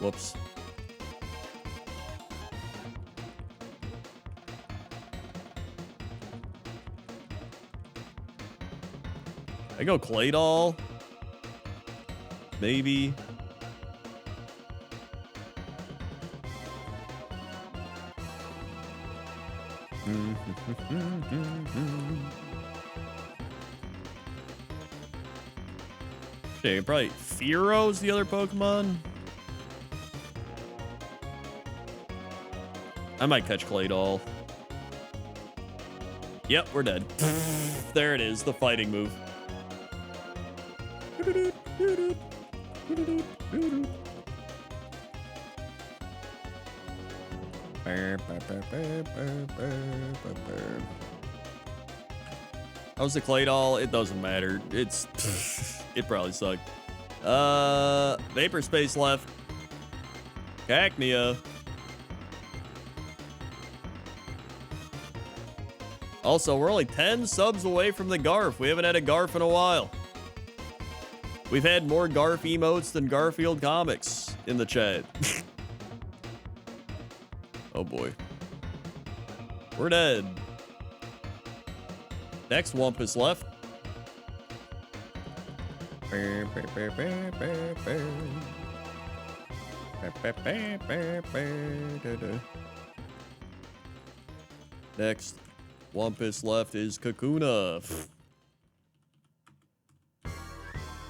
Whoops. I go Claydol. Maybe. Okay, probably Fearo's the other Pokemon. I might catch Claydol. Yep, we're dead. There it is, the fighting move. How's the Claydol? It doesn't matter. It's it probably sucked. Vapor Space left. Cacnea. Also, we're only 10 subs away from the Garf. We haven't had a Garf in a while. We've had more Garf emotes than Garfield comics in the chat. Oh boy. We're dead. Next Wumpus left. Next Wumpus left is Kakuna.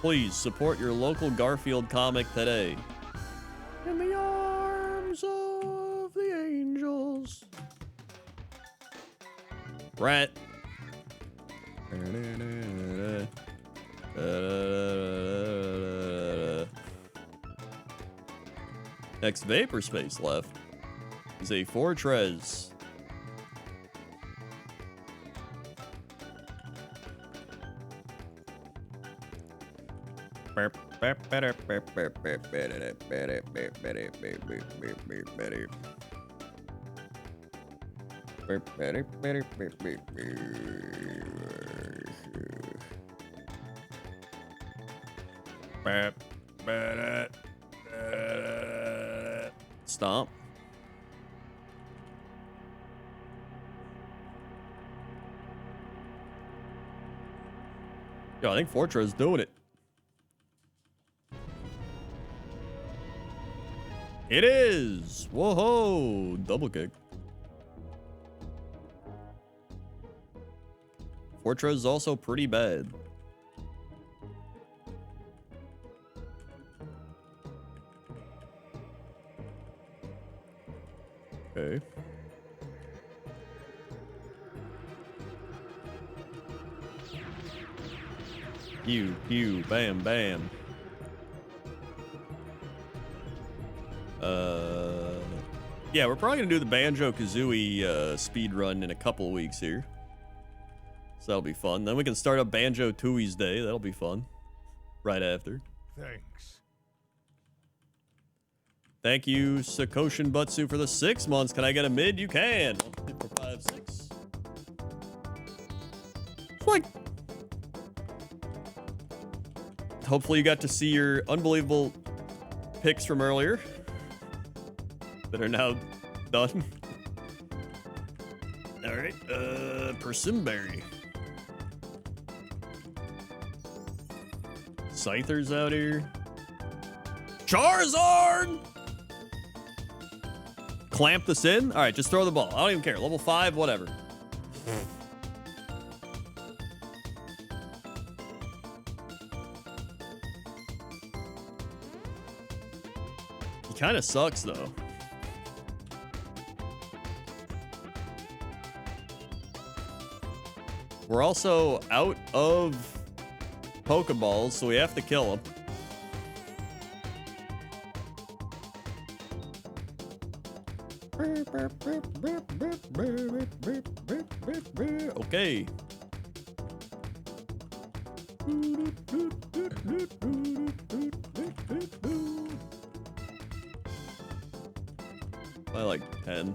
Please support your local Garfield comic today. In the arms of the angels. Rat. Next vapor space left is a fortress. Stomp. Yo, I think Fortress is doing it. It is! Whoa! Double kick. Fortress is also pretty bad. Okay. Pew, pew, bam, bam. Yeah, we're probably gonna do the Banjo-Kazooie speed run in a couple weeks here. So that'll be fun. Then we can start up Banjo-Tooie's Day. That'll be fun. Right after. Thanks. Thank you, Sakoshin Butsu, for the 6 months. Can I get a mid? You can. 1, 2, 3, 4, 5, 6. Like, hopefully you got to see your unbelievable picks from earlier that are now done. All right, Persimberry. Scyther's out here. Charizard! Clamp this in? All right, just throw the ball. I don't even care. Level 5, whatever. He kind of sucks, though. We're also out of Pokeballs, so we have to kill him. Okay. I like 10.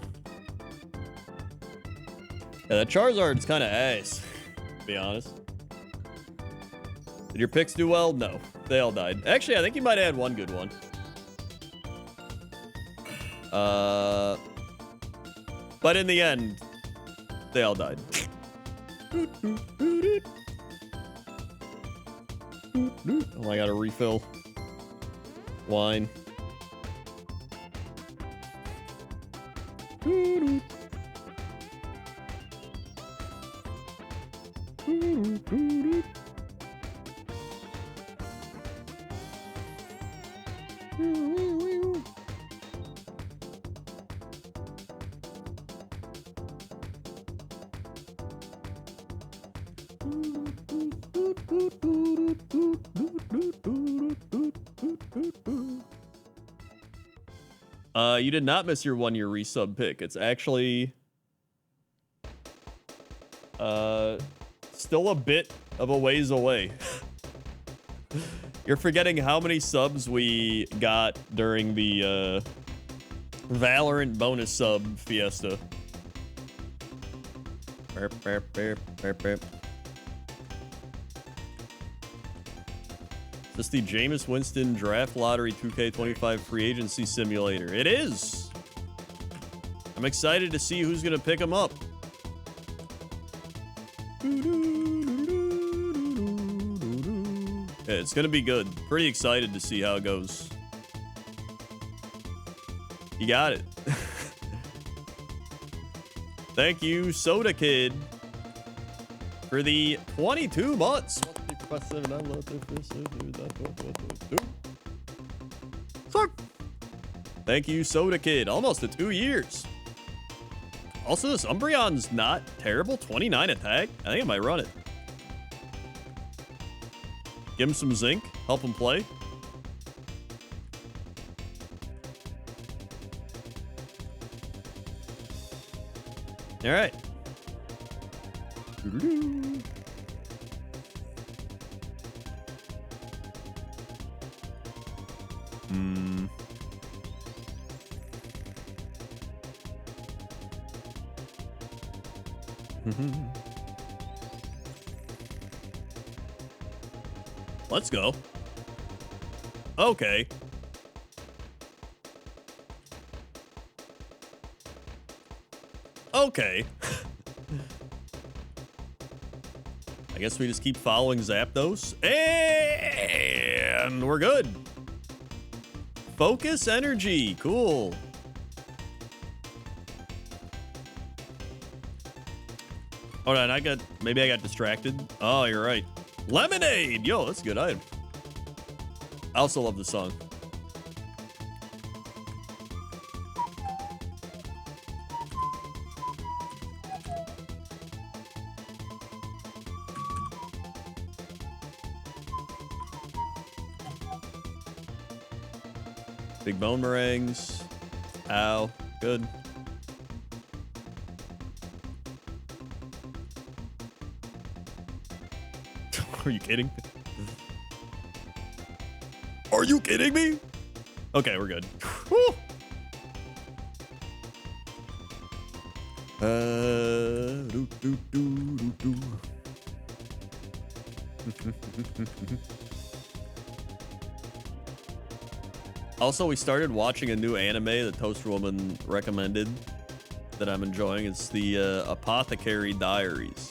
Yeah, that Charizard's kind of ass, to be honest. Did your picks do well? No, they all died. Actually, I think you might have had one good one. But in the end, they all died. Oh, I gotta refill. Wine. You did not miss your 1-year resub pick. It's actually still a bit of a ways away. You're forgetting how many subs we got during the Valorant bonus sub fiesta. This is the Jameis Winston Draft Lottery 2K25 Free Agency Simulator. It is! I'm excited to see who's going to pick him up. Yeah, it's going to be good. Pretty excited to see how it goes. You got it. Thank you, Soda Kid, for the 22 months. 1, 2, Thank you, Soda Kid. Almost to 2 years. Also, this Umbreon's not terrible. 29 attack. I think I might run it. Give him some zinc. Help him play. All right. Let's go. Okay. Okay. I guess we just keep following Zapdos. And we're good. Focus energy. Cool. Hold on, maybe I got distracted. Oh, you're right. Lemonade! Yo, that's a good item. I also love the song. Big bone meringues. Ow. Good. Are you kidding? Are you kidding me? Okay, we're good. Woo! Also, we started watching a new anime that Toaster Woman recommended that I'm enjoying. It's the Apothecary Diaries.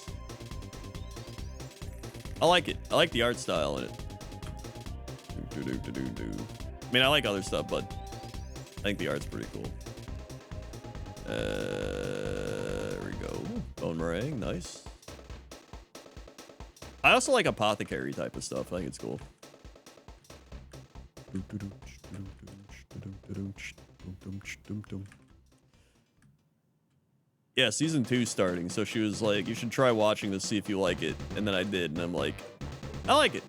I like it. I like the art style in it. I mean, I like other stuff, but I think the art's pretty cool. There we go. Bone meringue, nice. I also like apothecary type of stuff. I think it's cool. Yeah, season 2 starting. So she was like, you should try watching this, see if you like it. And then I did, and I'm like, I like it.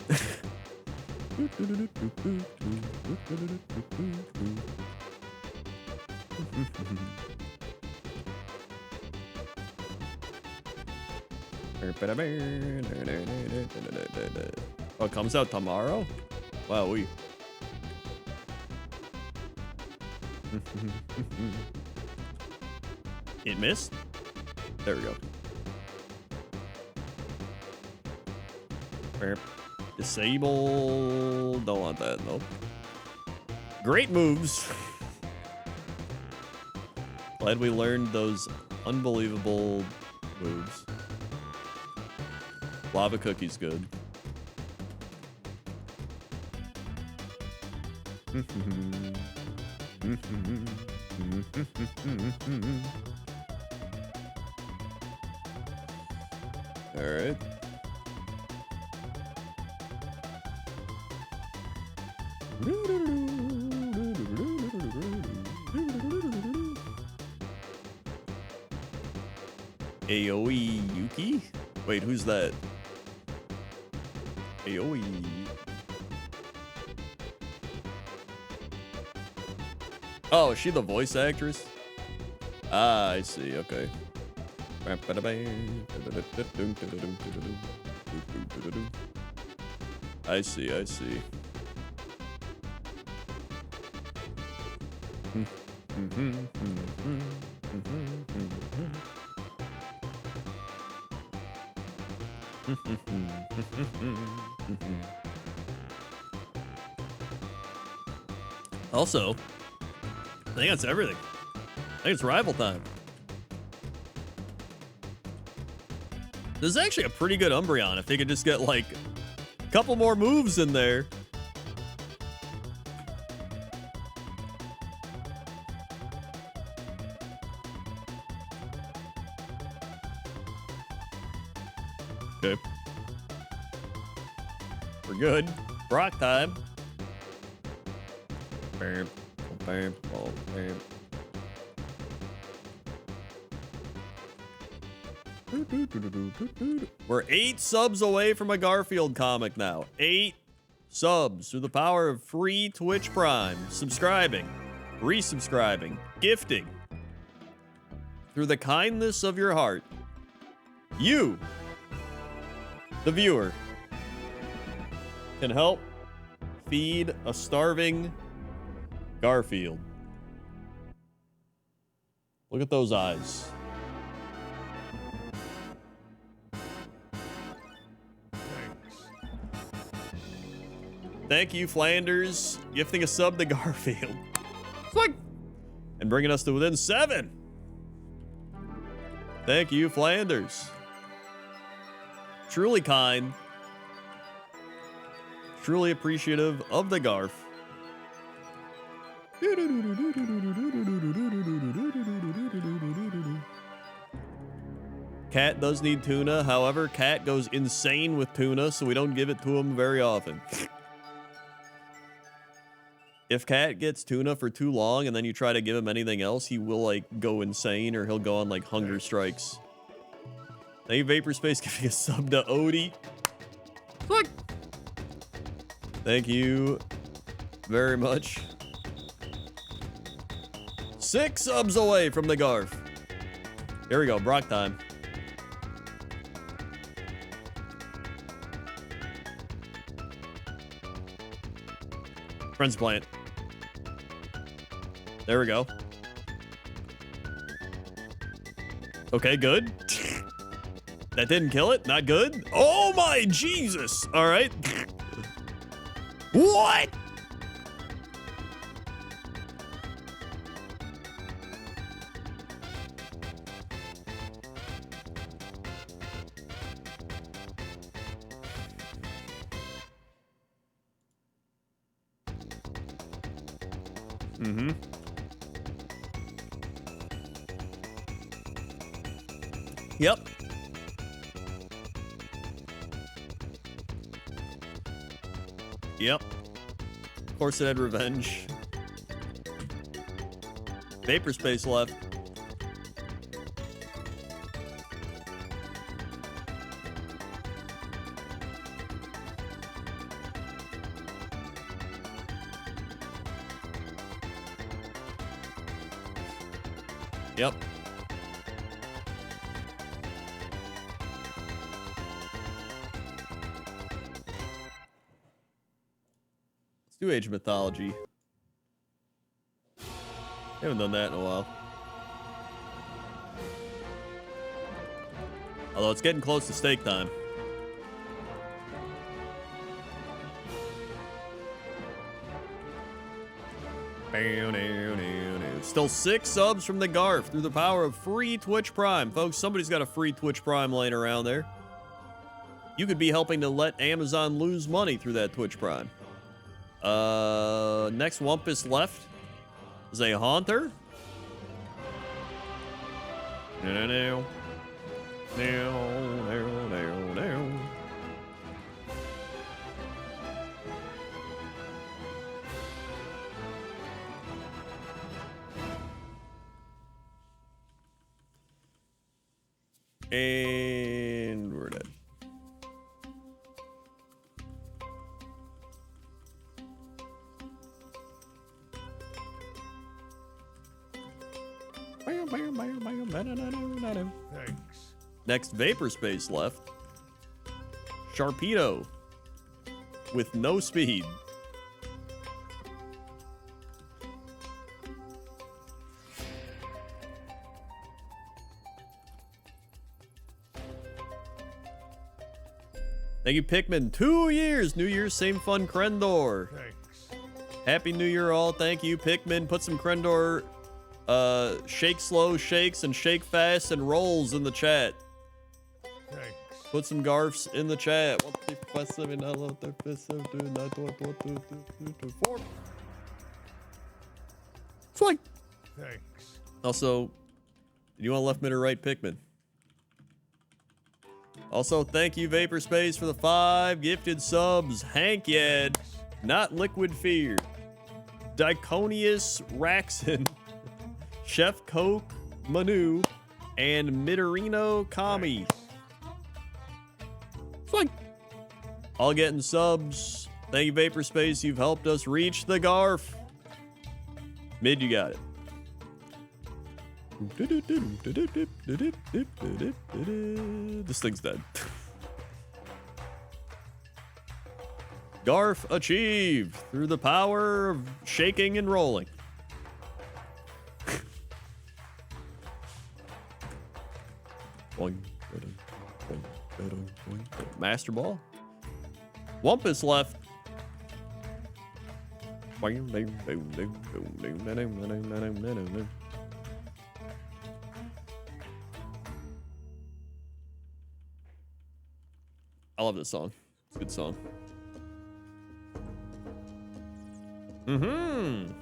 Oh, it comes out tomorrow? Wow, we. It missed? There we go. Disable. Don't want that, nope. Great moves. Glad we learned those unbelievable moves. Lava Cookie's good. All right. Aoi Yuki? Wait, who's that? Aoi. Oh, is she the voice actress? Ah, I see. Okay. I see. I see. Also, I think that's everything. I think it's rival time. This is actually a pretty good Umbreon if they could just get like a couple more moves in there. Okay. We're good. Brock time. Bam, bam, oh, bam. We're 8 subs away from a Garfield comic now. 8 subs through the power of free Twitch Prime. Subscribing, resubscribing, gifting. Through the kindness of your heart. You, the viewer, can help feed a starving Garfield. Look at those eyes. Thank you, Flanders, gifting a sub to Garfield. And bringing us to within 7. Thank you, Flanders. Truly kind. Truly appreciative of the Garf. Cat does need tuna. However, Cat goes insane with tuna, so we don't give it to him very often. If Cat gets tuna for too long and then you try to give him anything else, he will like go insane or he'll go on like hunger strikes. Thank you, Vaporspace, giving a sub to Odie. Fuck. Thank you very much. 6 subs away from the Garf. Here we go, Brock time. Transplant. There we go. Okay, good. That didn't kill it. Not good. Oh my Jesus. All right. What? Mm-hmm. Yep. Yep. Of course it had revenge. Vaporspace left. Yep. Let's do Age of Mythology. Haven't done that in a while. Although it's getting close to steak time. Still 6 subs from the Garf through the power of free Twitch Prime. Folks, somebody's got a free Twitch Prime laying around there. You could be helping to let Amazon lose money through that Twitch Prime. Next Wumpus left is a Haunter. No. And we're dead. Thanks. Next Vaporspace left. Sharpedo with no speed. Thank you, Pikmin. 2 years. New Year, same fun, Krendor. Thanks. Happy New Year, all. Thank you, Pikmin. Put some Krendor shake slow shakes and shake fast and rolls in the chat. Thanks. Put some Garfs in the chat. 1, 3, 4, 5, 7, 9, 11, 12, 13, 14, 15, 16, 17, 18, 19. It's fine. Thanks. Also, do you want left mid or right Pikmin? Also, thank you, Vapor Space, for the 5 gifted subs. Hank Yed, Not Liquid Fear, Diconius Raxon, Chef Coke Manu, and Midorino Kami. Fine. All getting subs. Thank you, Vapor Space. You've helped us reach the Garf. Mid, you got it. This thing's dead. Garf achieved through the power of shaking and rolling. Master Ball. Wumpus left. I love this song. It's a good song. Mm-hmm.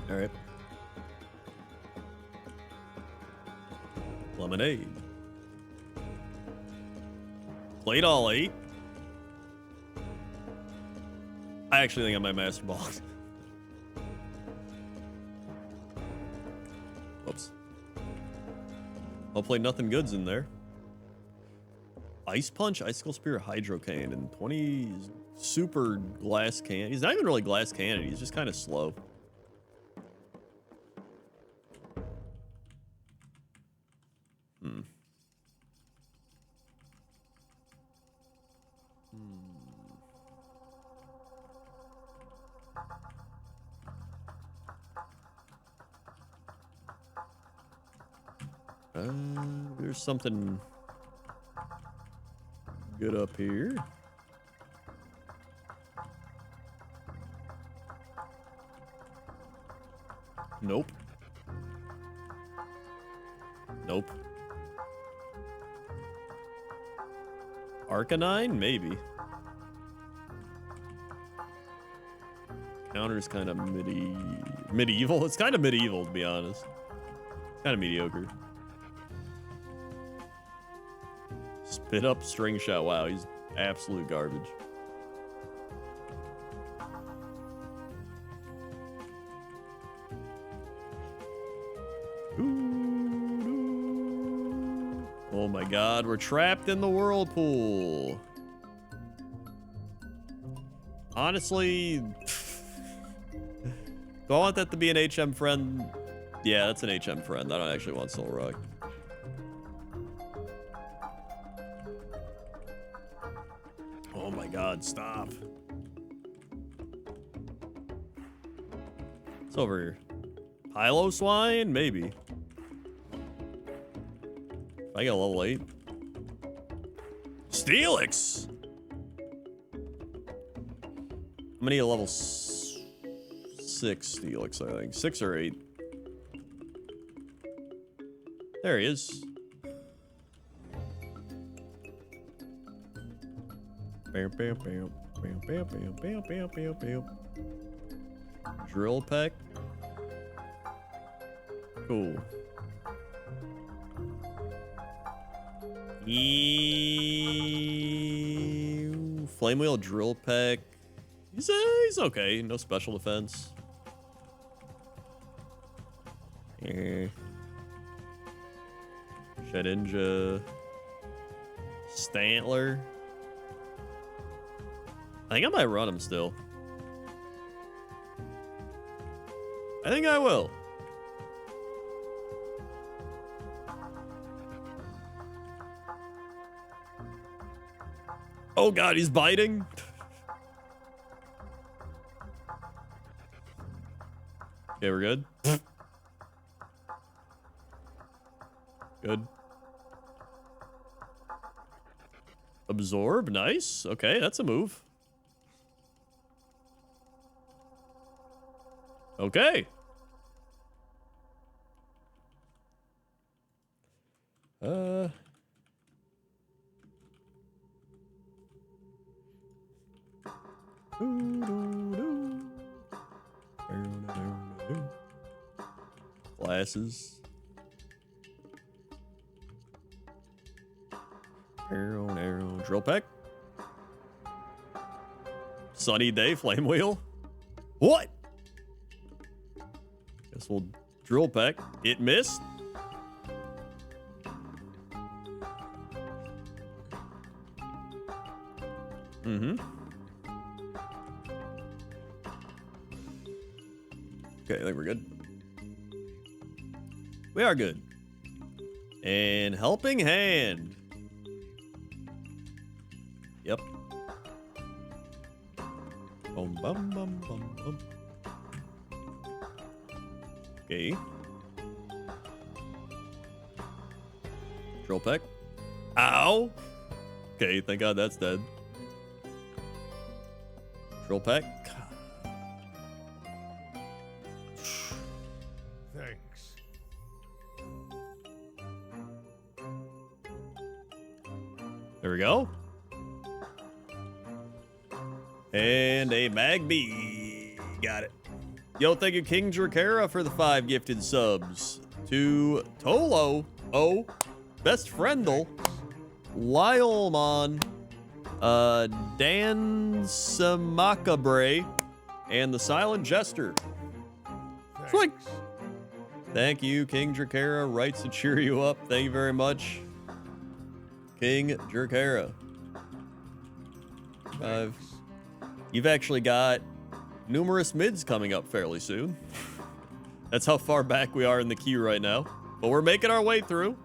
All right. Lemonade. Played all 8. I actually think I might Master Ball. Whoops. Hopefully nothing good's in there. Ice Punch, Icicle Spear, Hydro Cannon, 20 super glass cannon. He's not even really glass cannon. He's just kind of slow. There's something good up here. Nope. Nope. Arcanine? Maybe. Counter's kind of medieval. It's kind of medieval, to be honest. Kind of mediocre. Spit up string shot. Wow, he's absolute garbage. Oh my god, we're trapped in the whirlpool. Honestly, do I want that to be an HM friend? Yeah, that's an HM friend. I don't actually want Soul Rock. Oh my god, stop. It's over here. Pylo Swine? Maybe. I got a level 8. Steelix! I'm gonna need a level 6 Steelix, I think. 6 or 8. There he is. Bam, bam, bam, bam, bam, bam, bam, bam, bam, bam. Drill Peck. Cool. Flame Wheel, Drill Peck. He's okay. No special defense. Shedinja. Stantler. I think I might run him still. I think I will. Oh god, he's biting. Okay, we're good. Good. Absorb, nice. Okay, that's a move. Okay. Glasses. Arrow. Drill peck. Sunny day. Flame wheel. What? Guess we'll drill peck. It missed. Mm-hmm. Okay, I think we're good. We are good. And helping hand. Yep. Bum, bum, bum, bum, bum. Okay. Drill peck. Ow. Okay, thank God that's dead. Drill peck. Thanks. There we go. And a Magby. Got it. Yo, thank you, King Jerkara, for the 5 gifted subs. To Tolo, Best Friendle, Lylemon, Dan Samakabre, and the Silent Jester. Sweet. Thank you, King Jerkara. Writes to cheer you up. Thank you very much, King Jerkara. You've actually got numerous mids coming up fairly soon. That's how far back we are in the queue right now. But we're making our way through.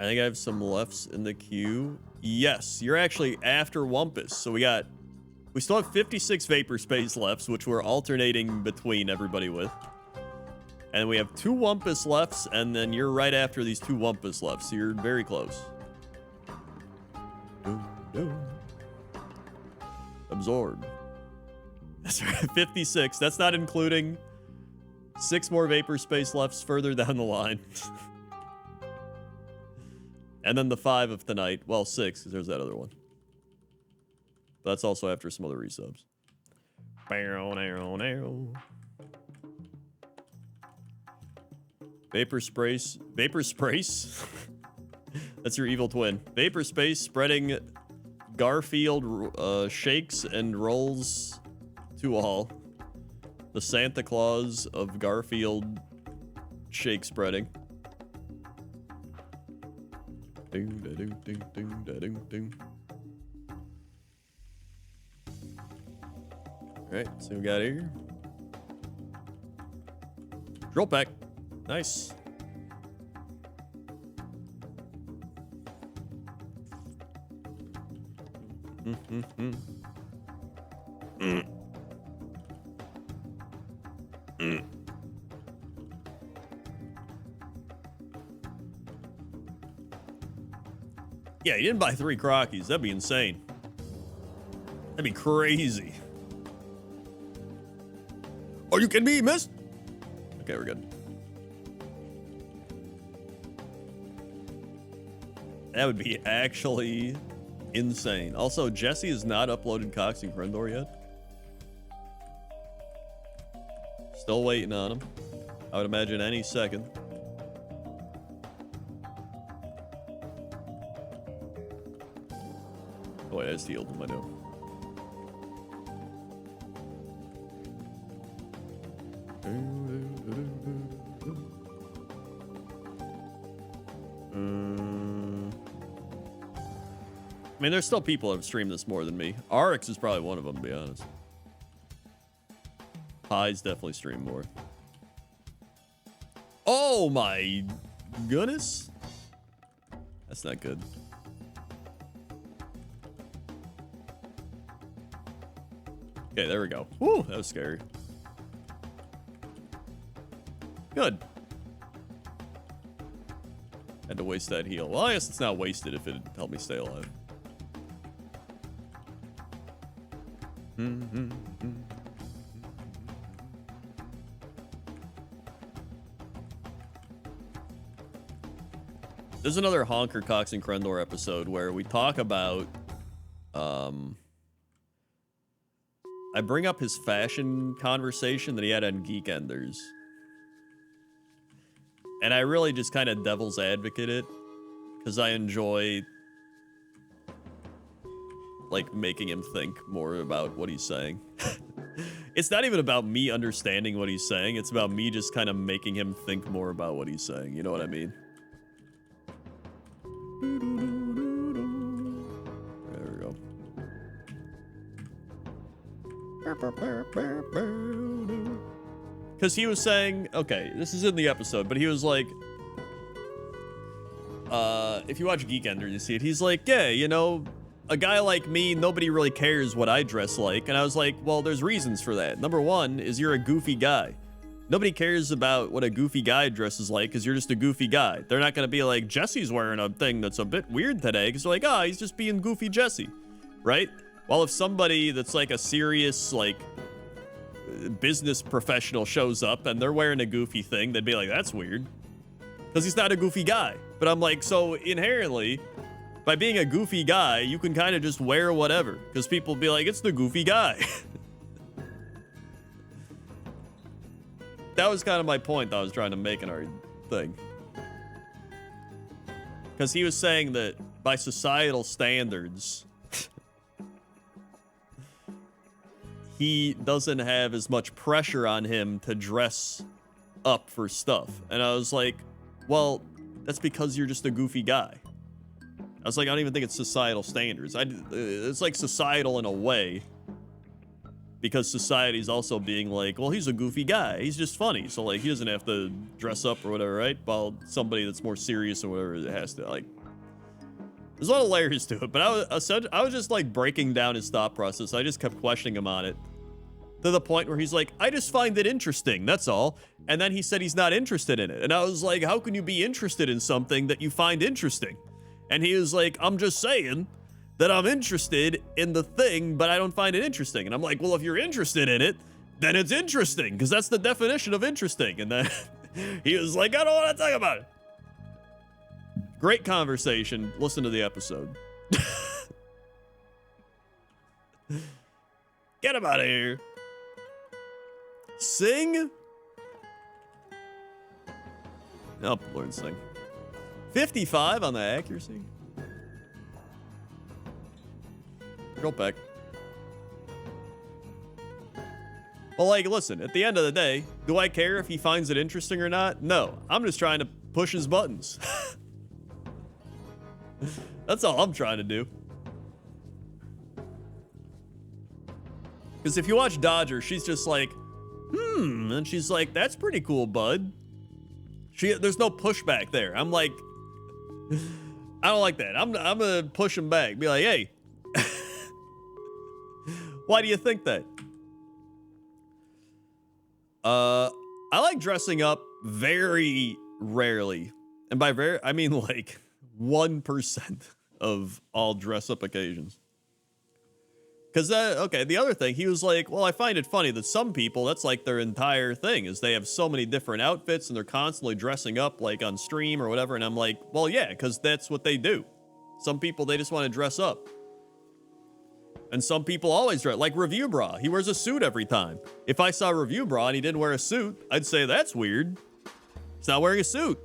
I think I have some lefts in the queue. Yes, you're actually after Wumpus. So we still have 56 Vapor Space lefts, which we're alternating between everybody with. And we have 2 Wumpus lefts, and then you're right after these 2 Wumpus lefts. So you're very close. Absorb. That's right, 56. That's not including 6 more Vapor Space lefts further down the line. And then the 5 of the night. Well, 6, because there's that other one. But that's also after some other resubs. Vapor Sprace. Vapor Sprace? That's your evil twin. Vapor Space spreading Garfield shakes and rolls to all. The Santa Claus of Garfield shake spreading. Ding da ding ding ding da ding ding. Alright, so we got here. Drill pack. Nice. Yeah, you didn't buy 3 Crockies. That'd be insane. That'd be crazy. Are you kidding me, miss? Okay, we're good. That would be actually insane. Also, Jesse has not uploaded Cox and Crendor yet. Still waiting on him. I would imagine any second. Oh wait, I just healed him, I know. I mean, there's still people that have streamed this more than me. RX is probably one of them, to be honest. Pies definitely stream more. Oh my goodness. That's not good. Okay, there we go. Woo, that was scary. Good. Had to waste that heal. Well, I guess it's not wasted if it helped me stay alive. There's another Honker, Cox, and Krendor episode where we talk about, I bring up his fashion conversation that he had on Geek Enders. And I really just kind of devil's advocate it, because I enjoy, like, making him think more about what he's saying. It's not even about me understanding what he's saying, it's about me just kind of making him think more about what he's saying, you know what I mean? There we go. Because he was saying, okay, this is in the episode, but he was like, if you watch Geekender, you see it, he's like, yeah, you know, a guy like me, nobody really cares what I dress like. And I was like, well, there's reasons for that. Number one is you're a goofy guy. Nobody cares about what a goofy guy dresses like because you're just a goofy guy. They're not going to be like, Jesse's wearing a thing that's a bit weird today because they're like, oh, he's just being goofy Jesse, right? While if somebody that's like a serious, like, business professional shows up and they're wearing a goofy thing, they'd be like, that's weird because he's not a goofy guy. But I'm like, so inherently, by being a goofy guy, you can kind of just wear whatever because people be like, it's the goofy guy. That was kind of my point that I was trying to make in our thing. Because he was saying that by societal standards, he doesn't have as much pressure on him to dress up for stuff. And I was like, well, that's because you're just a goofy guy. I was like, I don't even think it's societal standards. It's like societal in a way. Because society's also being like, well, he's a goofy guy. He's just funny. So, like, he doesn't have to dress up or whatever, right? While somebody that's more serious or whatever has to, like... There's a lot of layers to it. But I was just, like, breaking down his thought process. I just kept questioning him on it. To the point where he's like, I just find it interesting, that's all. And then he said he's not interested in it. And I was like, how can you be interested in something that you find interesting? And he was like, I'm just saying that I'm interested in the thing, but I don't find it interesting. And I'm like, well, if you're interested in it, then it's interesting, because that's the definition of interesting. And then he was like, I don't want to talk about it. Great conversation. Listen to the episode. Get him out of here. Sing? Oh, Lord, sing. 55 on the accuracy. Go back. Well, like, listen, at the end of the day, do I care if he finds it interesting or not? No. I'm just trying to push his buttons. That's all I'm trying to do. Because if you watch Dodger, she's just like, and she's like, that's pretty cool, bud. There's no pushback there. I'm like, I don't like that. I'm gonna push him back. Be like, hey, why do you think that? I like dressing up very rarely. And by very, I mean like 1% of all dress up occasions. Because, okay, the other thing, he was like, well, I find it funny that some people, that's like their entire thing, is they have so many different outfits and they're constantly dressing up, like on stream or whatever. And I'm like, well, yeah, because that's what they do. Some people, they just want to dress up. And some people always dress, like Review Bra. He wears a suit every time. If I saw Review Bra and he didn't wear a suit, I'd say, that's weird. He's not wearing a suit.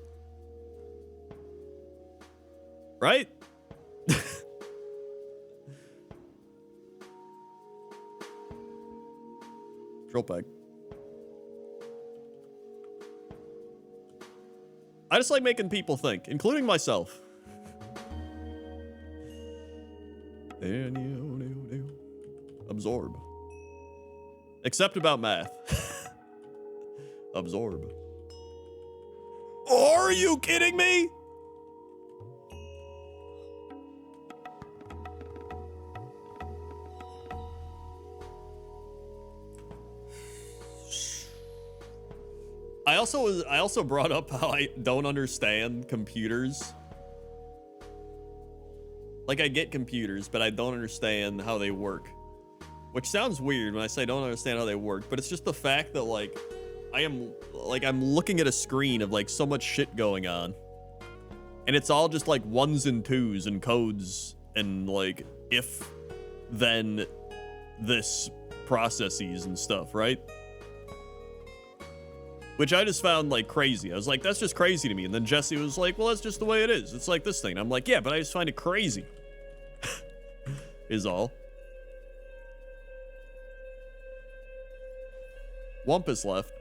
Right? Drill peg. I just like making people think, including myself. Absorb. Except about math. Absorb. Are you kidding me? I also brought up how I don't understand computers. Like, I get computers, but I don't understand how they work. Which sounds weird when I say I don't understand how they work, but it's just the fact that, like, I'm looking at a screen of, like, so much shit going on. And it's all just, like, ones and twos and codes and, like, if, then, this processes and stuff, right? Which I just found, like, crazy. I was like, that's just crazy to me. And then Jesse was like, well, that's just the way it is. It's like this thing. I'm like, yeah, but I just find it crazy. Is all. Wumpus left.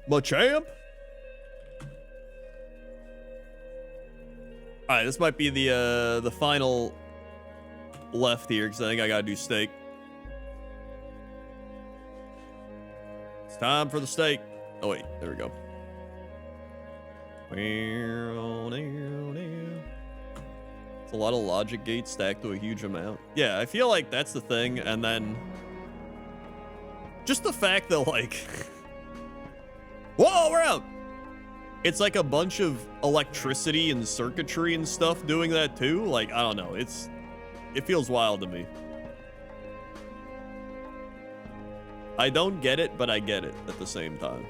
Machamp? Alright, this might be the final left here, because I think I gotta do steak. It's time for the steak. Oh wait, there we go. It's a lot of logic gates stacked to a huge amount. Yeah, I feel like that's the thing, and then just the fact that, like, whoa, we're out. It's like a bunch of electricity and circuitry and stuff doing that too. Like, I don't know. It feels wild to me. I don't get it, but I get it at the same time.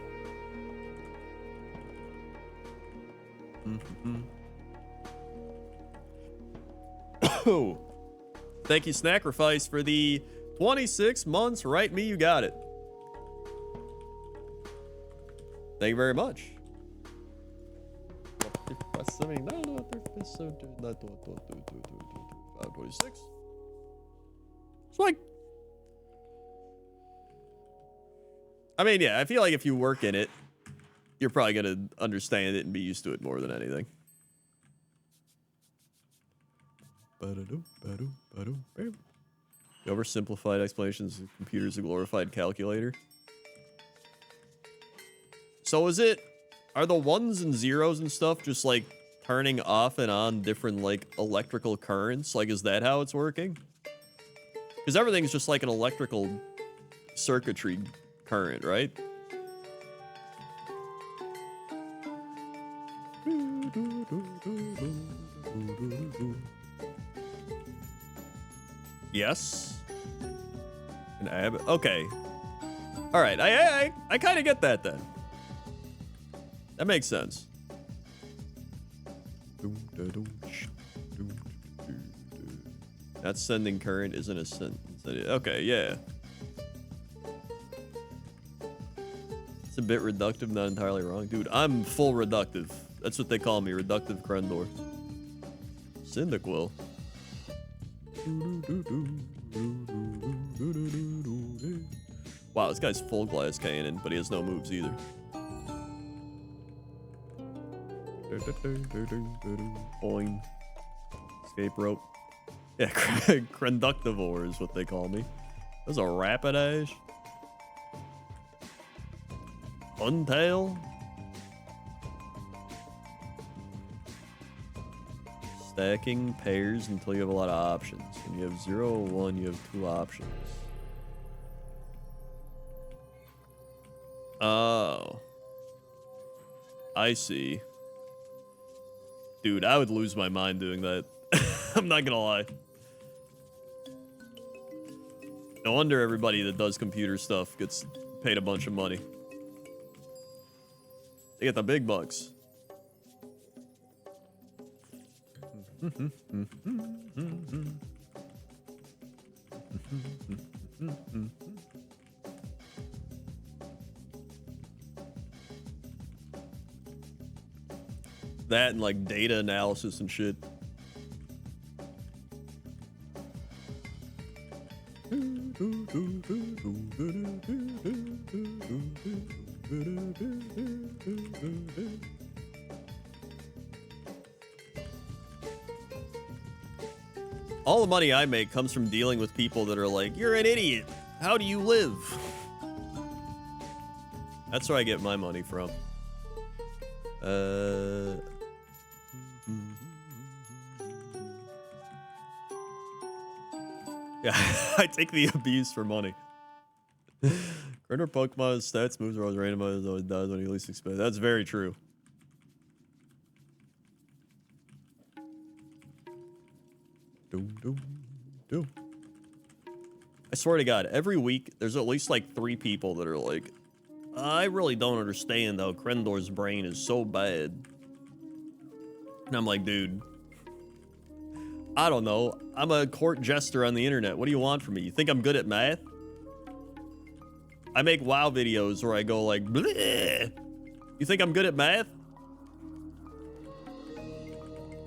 Oh, thank you, Snacrifice, for the 26 months. Right me, you got it. Thank you very much. Swing. I mean, yeah, I feel like if you work in it, you're probably gonna understand it and be used to it more than anything. The oversimplified explanations of computers a glorified calculator. So is it, are the ones and zeros and stuff just like turning off and on different like electrical currents? Like, is that how it's working? Because everything's just like an electrical circuitry current, right? Yes. An ab. Okay. All right. I kind of get that then. That makes sense. Not sending current isn't a sentence. Okay, yeah. It's a bit reductive, not entirely wrong. Dude, I'm full reductive. That's what they call me, reductive Krendor. Cyndaquil. Wow, this guy's full glass cannon, but he has no moves either. Boing. Escape rope. Yeah, Crenductivore is what they call me. There's a Rapidash. Huntail. Stacking pairs until you have a lot of options. When you have 0 or 1, you have 2 options. Oh. I see. Dude, I would lose my mind doing that. I'm not gonna lie. No wonder everybody that does computer stuff gets paid a bunch of money. They get the big bucks. That and like data analysis and shit. All the money I make comes from dealing with people that are like, you're an idiot. How do you live? That's where I get my money from. Yeah, I take the abuse for money. Random Pokemon stats moves are always randomized, always does when you least expect. That's very true. I swear to God, every week there's at least like 3 people that are like, I really don't understand how Krendor's brain is so bad. And I'm like, dude, I don't know. I'm a court jester on the internet. What do you want from me? You think I'm good at math? I make WoW videos where I go like, bleh. You think I'm good at math?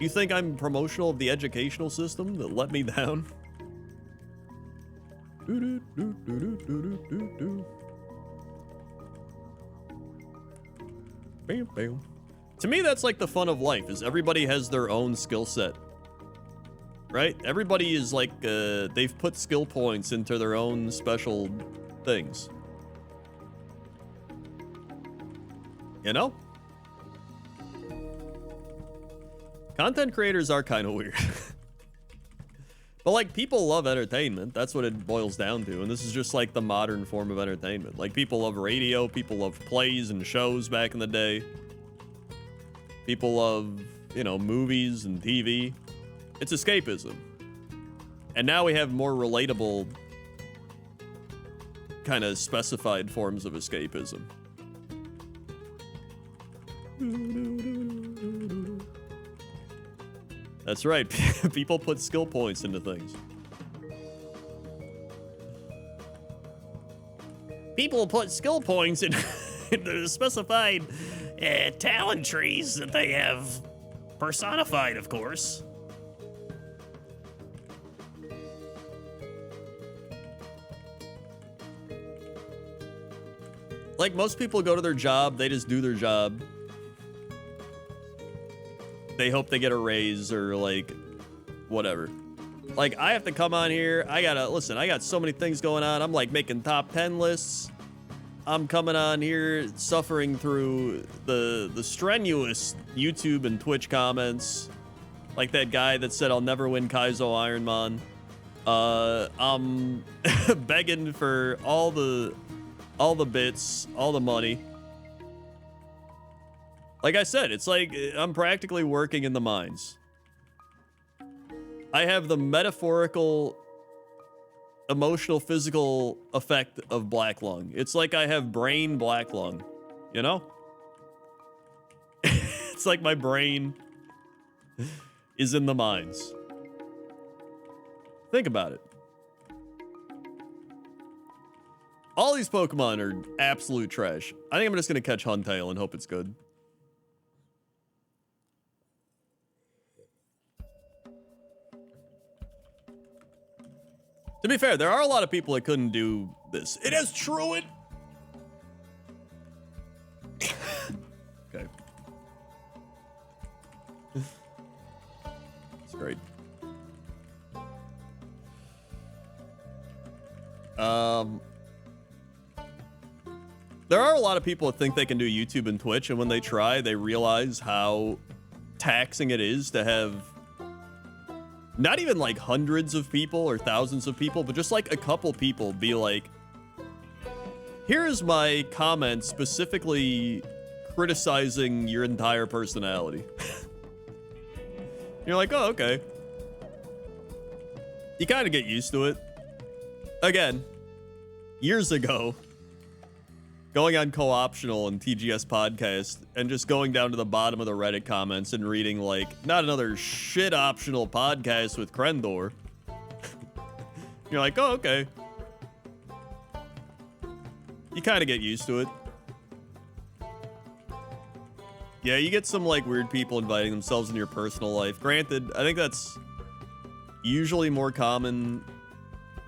You think I'm promotional of the educational system that let me down? Bam, bam. To me, that's like the fun of life, is everybody has their own skill set. Right? Everybody is like, they've put skill points into their own special things. You know? Content creators are kind of weird. But like, people love entertainment. That's what it boils down to. And this is just like the modern form of entertainment. Like, people love radio, people love plays and shows back in the day. People love, you know, movies and TV. It's escapism. And now we have more relatable kind of specified forms of escapism. That's right. People put skill points into things. People put skill points into specified talent trees that they have personified, of course. Like, most people go to their job, they just do their job. They hope they get a raise or like whatever. Like, I have to come on here. I got so many things going on. I'm like making top 10 lists. I'm coming on here suffering through the strenuous YouTube and Twitch comments. Like that guy that said I'll never win KAIZO IRONMON. I'm begging for all the bits, all the money. Like I said, it's like I'm practically working in the mines. I have the metaphorical, emotional, physical effect of black lung. It's like I have brain black lung, you know? It's like my brain is in the mines. Think about it. All these Pokemon are absolute trash. I think I'm just gonna catch Huntail and hope it's good. To be fair, there are a lot of people that couldn't do this. It has Truant. Okay. It's great. There are a lot of people that think they can do YouTube and Twitch, and when they try, they realize how taxing it is to have not even like hundreds of people or thousands of people, but just like a couple people be like, here's my comment specifically criticizing your entire personality. You're like, oh, okay. You kind of get used to it. Again, years ago, going on Co-Optional and TGS podcast and just going down to the bottom of the Reddit comments and reading like, not another shit optional podcast with Krendor. You're like, oh, okay. You kind of get used to it. Yeah, you get some like weird people inviting themselves into your personal life. Granted, I think that's usually more common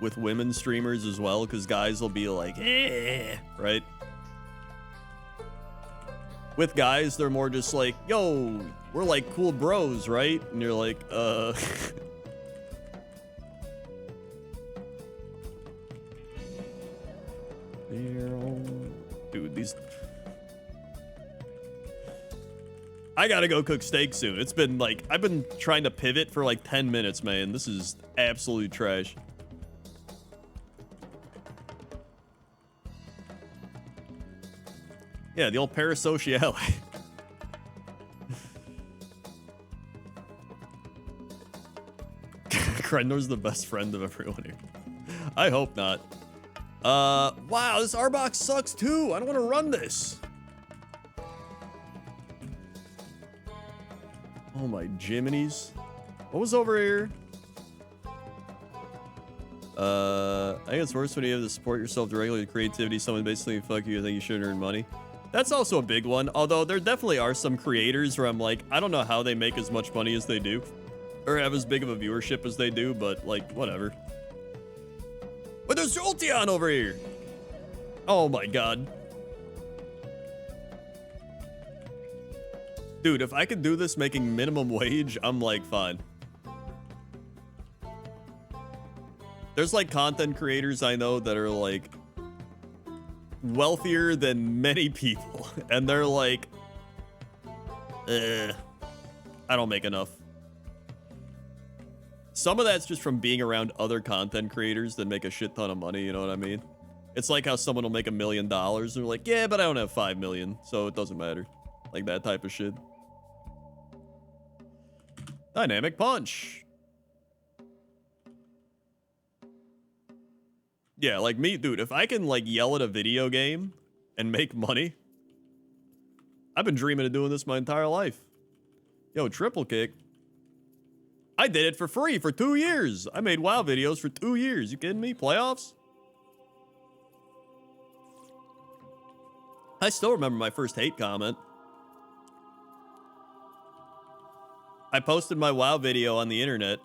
with women streamers as well, because guys will be like, right? With guys, they're more just like, yo, we're like cool bros, right? And you're like, Dude, these... I gotta go cook steak soon. It's been like, I've been trying to pivot for like 10 minutes, man. This is absolute trash. Yeah, the old parasociale. Krennor's the best friend of everyone here. I hope not. Wow, this R-Box sucks too. I don't want to run this. Oh my Jiminy's. What was over here? I think it's worse when you have to support yourself directly with creativity. Someone basically fuck you, I think you shouldn't earn money. That's also a big one. Although there definitely are some creators where I'm like, I don't know how they make as much money as they do. Or have as big of a viewership as they do, but like, whatever. But there's Jolteon over here. Oh my god. Dude, if I could do this making minimum wage, I'm like, fine. There's like content creators I know that are like wealthier than many people. And they're like, I don't make enough. Some of that's just from being around other content creators that make a shit ton of money, you know what I mean? It's like how someone will make $1 million and they're like, yeah, but I don't have 5 million, so it doesn't matter. Like that type of shit. Dynamic punch. Yeah, like me, dude, if I can like yell at a video game and make money, I've been dreaming of doing this my entire life. Yo, triple kick. I did it for free for 2 years. I made WoW videos for 2 years. You kidding me? Playoffs? I still remember my first hate comment. I posted my WoW video on the internet.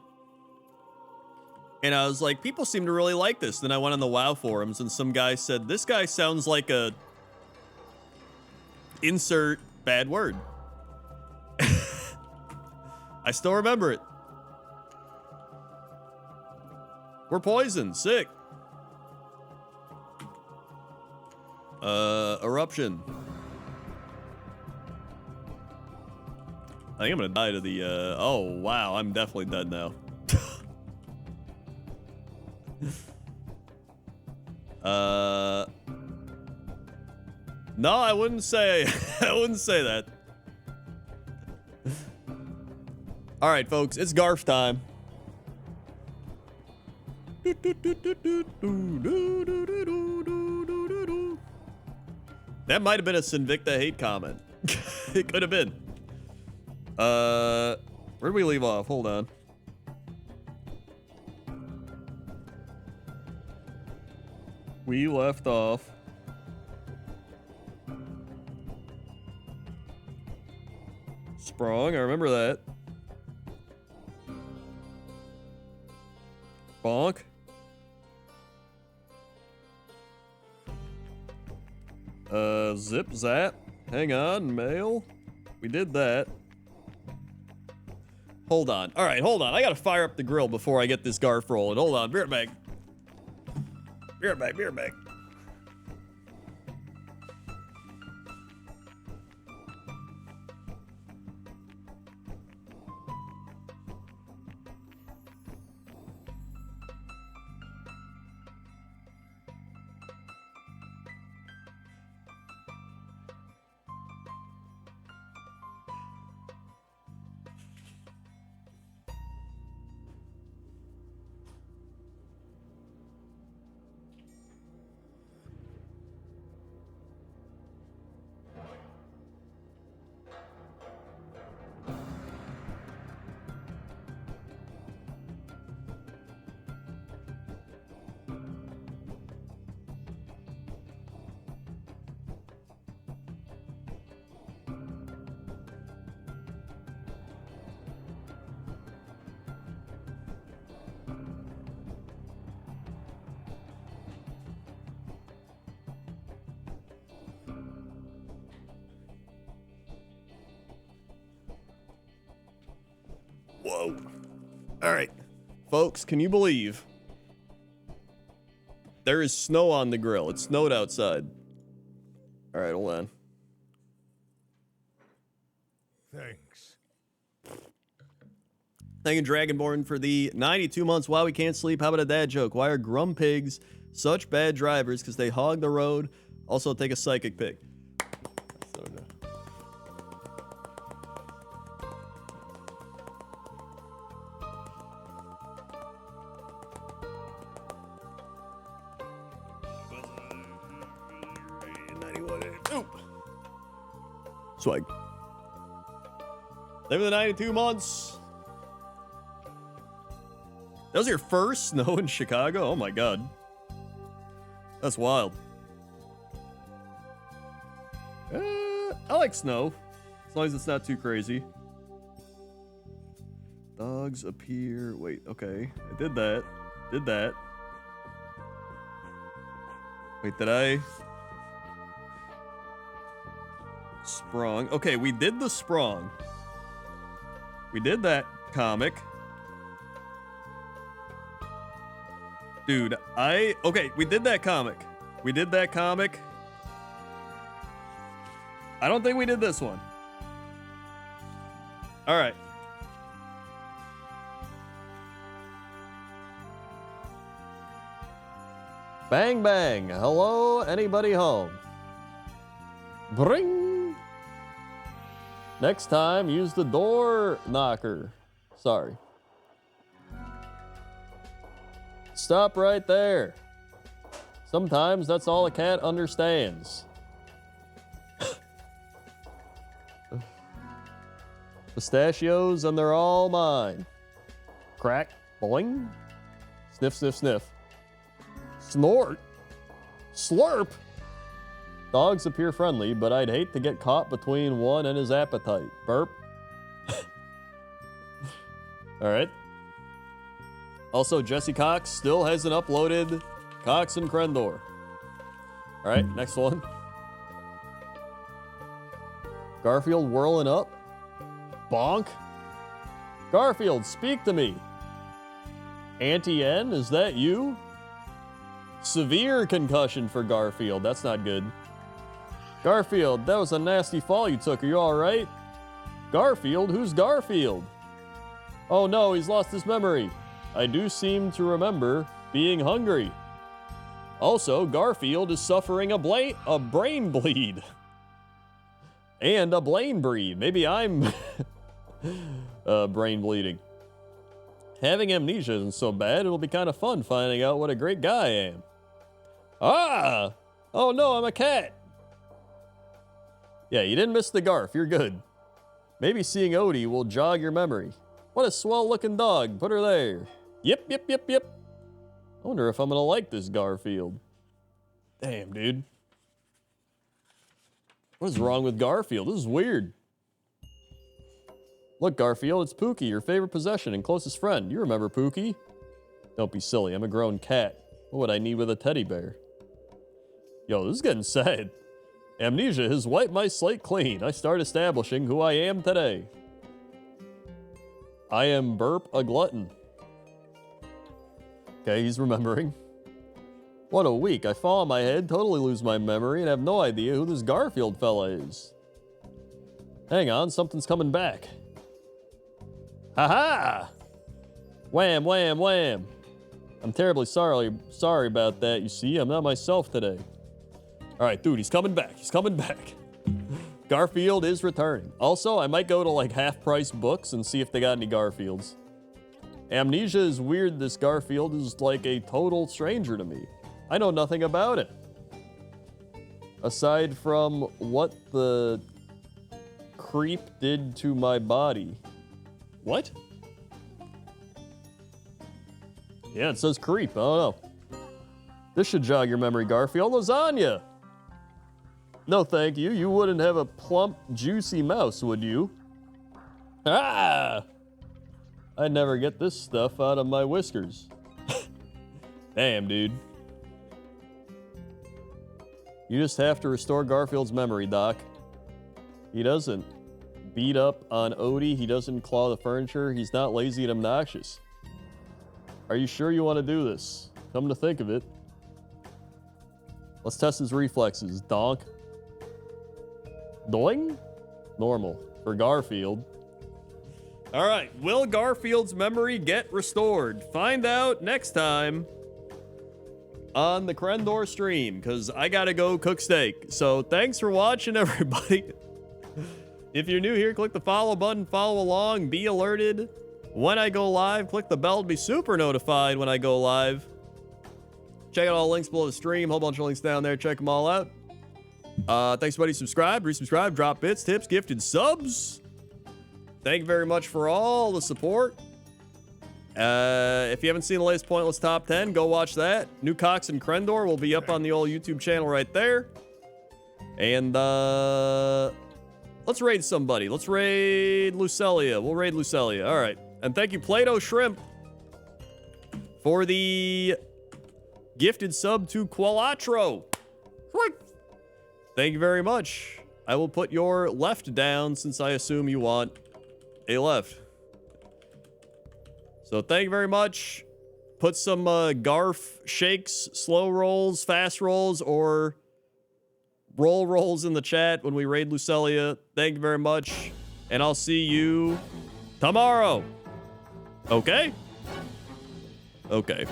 And I was like, people seem to really like this. Then I went on the WoW forums and some guy said, this guy sounds like a... insert bad word. I still remember it. We're poisoned. Sick. Eruption. I think I'm gonna die to the, oh, wow. I'm definitely dead now. No, I wouldn't say, I wouldn't say that. All right, folks, it's Garf time. That might have been a Sinvicta hate comment. It could have been. Where did we leave off? Hold on. We left off. Sprung, I remember that. Bonk. Zip zap. Hang on, mail. We did that. Hold on. All right, hold on. I gotta fire up the grill before I get this Garf rolling. Hold on. Be right back. Be right back. Be right back. Whoa. All right. Folks, can you believe there is snow on the grill? It snowed outside. All right, hold on. Thanks. Thank you, Dragonborn, for the 92 months. Why we can't sleep? How about a dad joke? Why are Grum pigs such bad drivers? Because they hog the road. Also, take a psychic pick. Oop. Swag. Live the 92 months. That was your first snow in Chicago? Oh my god. That's wild. I like snow. As long as it's not too crazy. Dogs appear. Wait, okay. I did that. Did that. Wait, did I? Sprung. Okay, we did the Sprung. We did that comic. Dude, okay, we did that comic. We did that comic. I don't think we did this one. All right. Bang, bang. Hello, anybody home? Bring. Next time, use the door knocker. Sorry. Stop right there. Sometimes that's all a cat understands. Pistachios, and they're all mine. Crack, boing. Sniff, sniff, sniff. Snort. Slurp. Dogs appear friendly, but I'd hate to get caught between one and his appetite. Burp. All right. Also, Jesse Cox still hasn't uploaded Cox and Crendor. All right, next one. Garfield whirling up. Bonk. Garfield, speak to me. Auntie N, is that you? Severe concussion for Garfield. That's not good. Garfield, that was a nasty fall you took. Are you all right? Garfield? Who's Garfield? Oh no, he's lost his memory. I do seem to remember being hungry. Also, Garfield is suffering a brain bleed. And a brain bleed. Maybe I'm brain bleeding. Having amnesia isn't so bad. It'll be kind of fun finding out what a great guy I am. Ah! Oh no, I'm a cat. Yeah, you didn't miss the Garf. You're good. Maybe seeing Odie will jog your memory. What a swell looking dog. Put her there. Yep, yep, yep, yep. I wonder if I'm gonna like this Garfield. Damn, dude. What is wrong with Garfield? This is weird. Look, Garfield, it's Pookie, your favorite possession and closest friend. You remember Pookie? Don't be silly. I'm a grown cat. What would I need with a teddy bear? Yo, this is getting sad. Amnesia has wiped my slate clean. I start establishing who I am today. I am Burp a glutton. Okay, he's remembering. What a week. I fall on my head, totally lose my memory, and have no idea who this Garfield fella is. Hang on, something's coming back. Ha-ha! Wham, wham, wham. I'm terribly sorry about that, you see. I'm not myself today. All right, dude, he's coming back. He's coming back. Garfield is returning. Also, I might go to like half-price books and see if they got any Garfields. Amnesia is weird. This Garfield is like a total stranger to me. I know nothing about it. Aside from what the creep did to my body. What? Yeah, it says creep. I don't know. This should jog your memory, Garfield. Lasagna! No, thank you. You wouldn't have a plump, juicy mouse, would you? Ah! I'd never get this stuff out of my whiskers. Damn, dude. You just have to restore Garfield's memory, Doc. He doesn't beat up on Odie. He doesn't claw the furniture. He's not lazy and obnoxious. Are you sure you want to do this? Come to think of it. Let's test his reflexes. Donk. Doing? Normal. For Garfield. All right. Will Garfield's memory get restored? Find out next time on the Crendor stream, because I gotta go cook steak. So thanks for watching, everybody. If you're new here, click the follow button, follow along, be alerted when I go live. Click the bell to be super notified when I go live. Check out all the links below the stream. Whole bunch of links down there. Check them all out. Thanks, buddy. Subscribe, resubscribe, drop bits, tips, gifted subs. Thank you very much for all the support. If you haven't seen the latest Pointless Top 10, go watch that. New Cox and Krendor will be up on the old YouTube channel right there. And, let's raid somebody. Let's raid Lucelia. We'll raid Lucelia. All right. And thank you, Play-Doh Shrimp, for the gifted sub to Qualatro. Thank you very much. I will put your left down since I assume you want a left. So thank you very much. Put some Garf shakes, slow rolls, fast rolls, or rolls in the chat when we raid Lucelia. Thank you very much. And I'll see you tomorrow. Okay? Okay.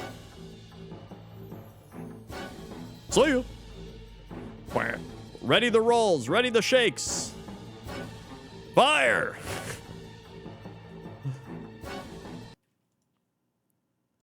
See you. Ready the rolls, ready the shakes. Fire!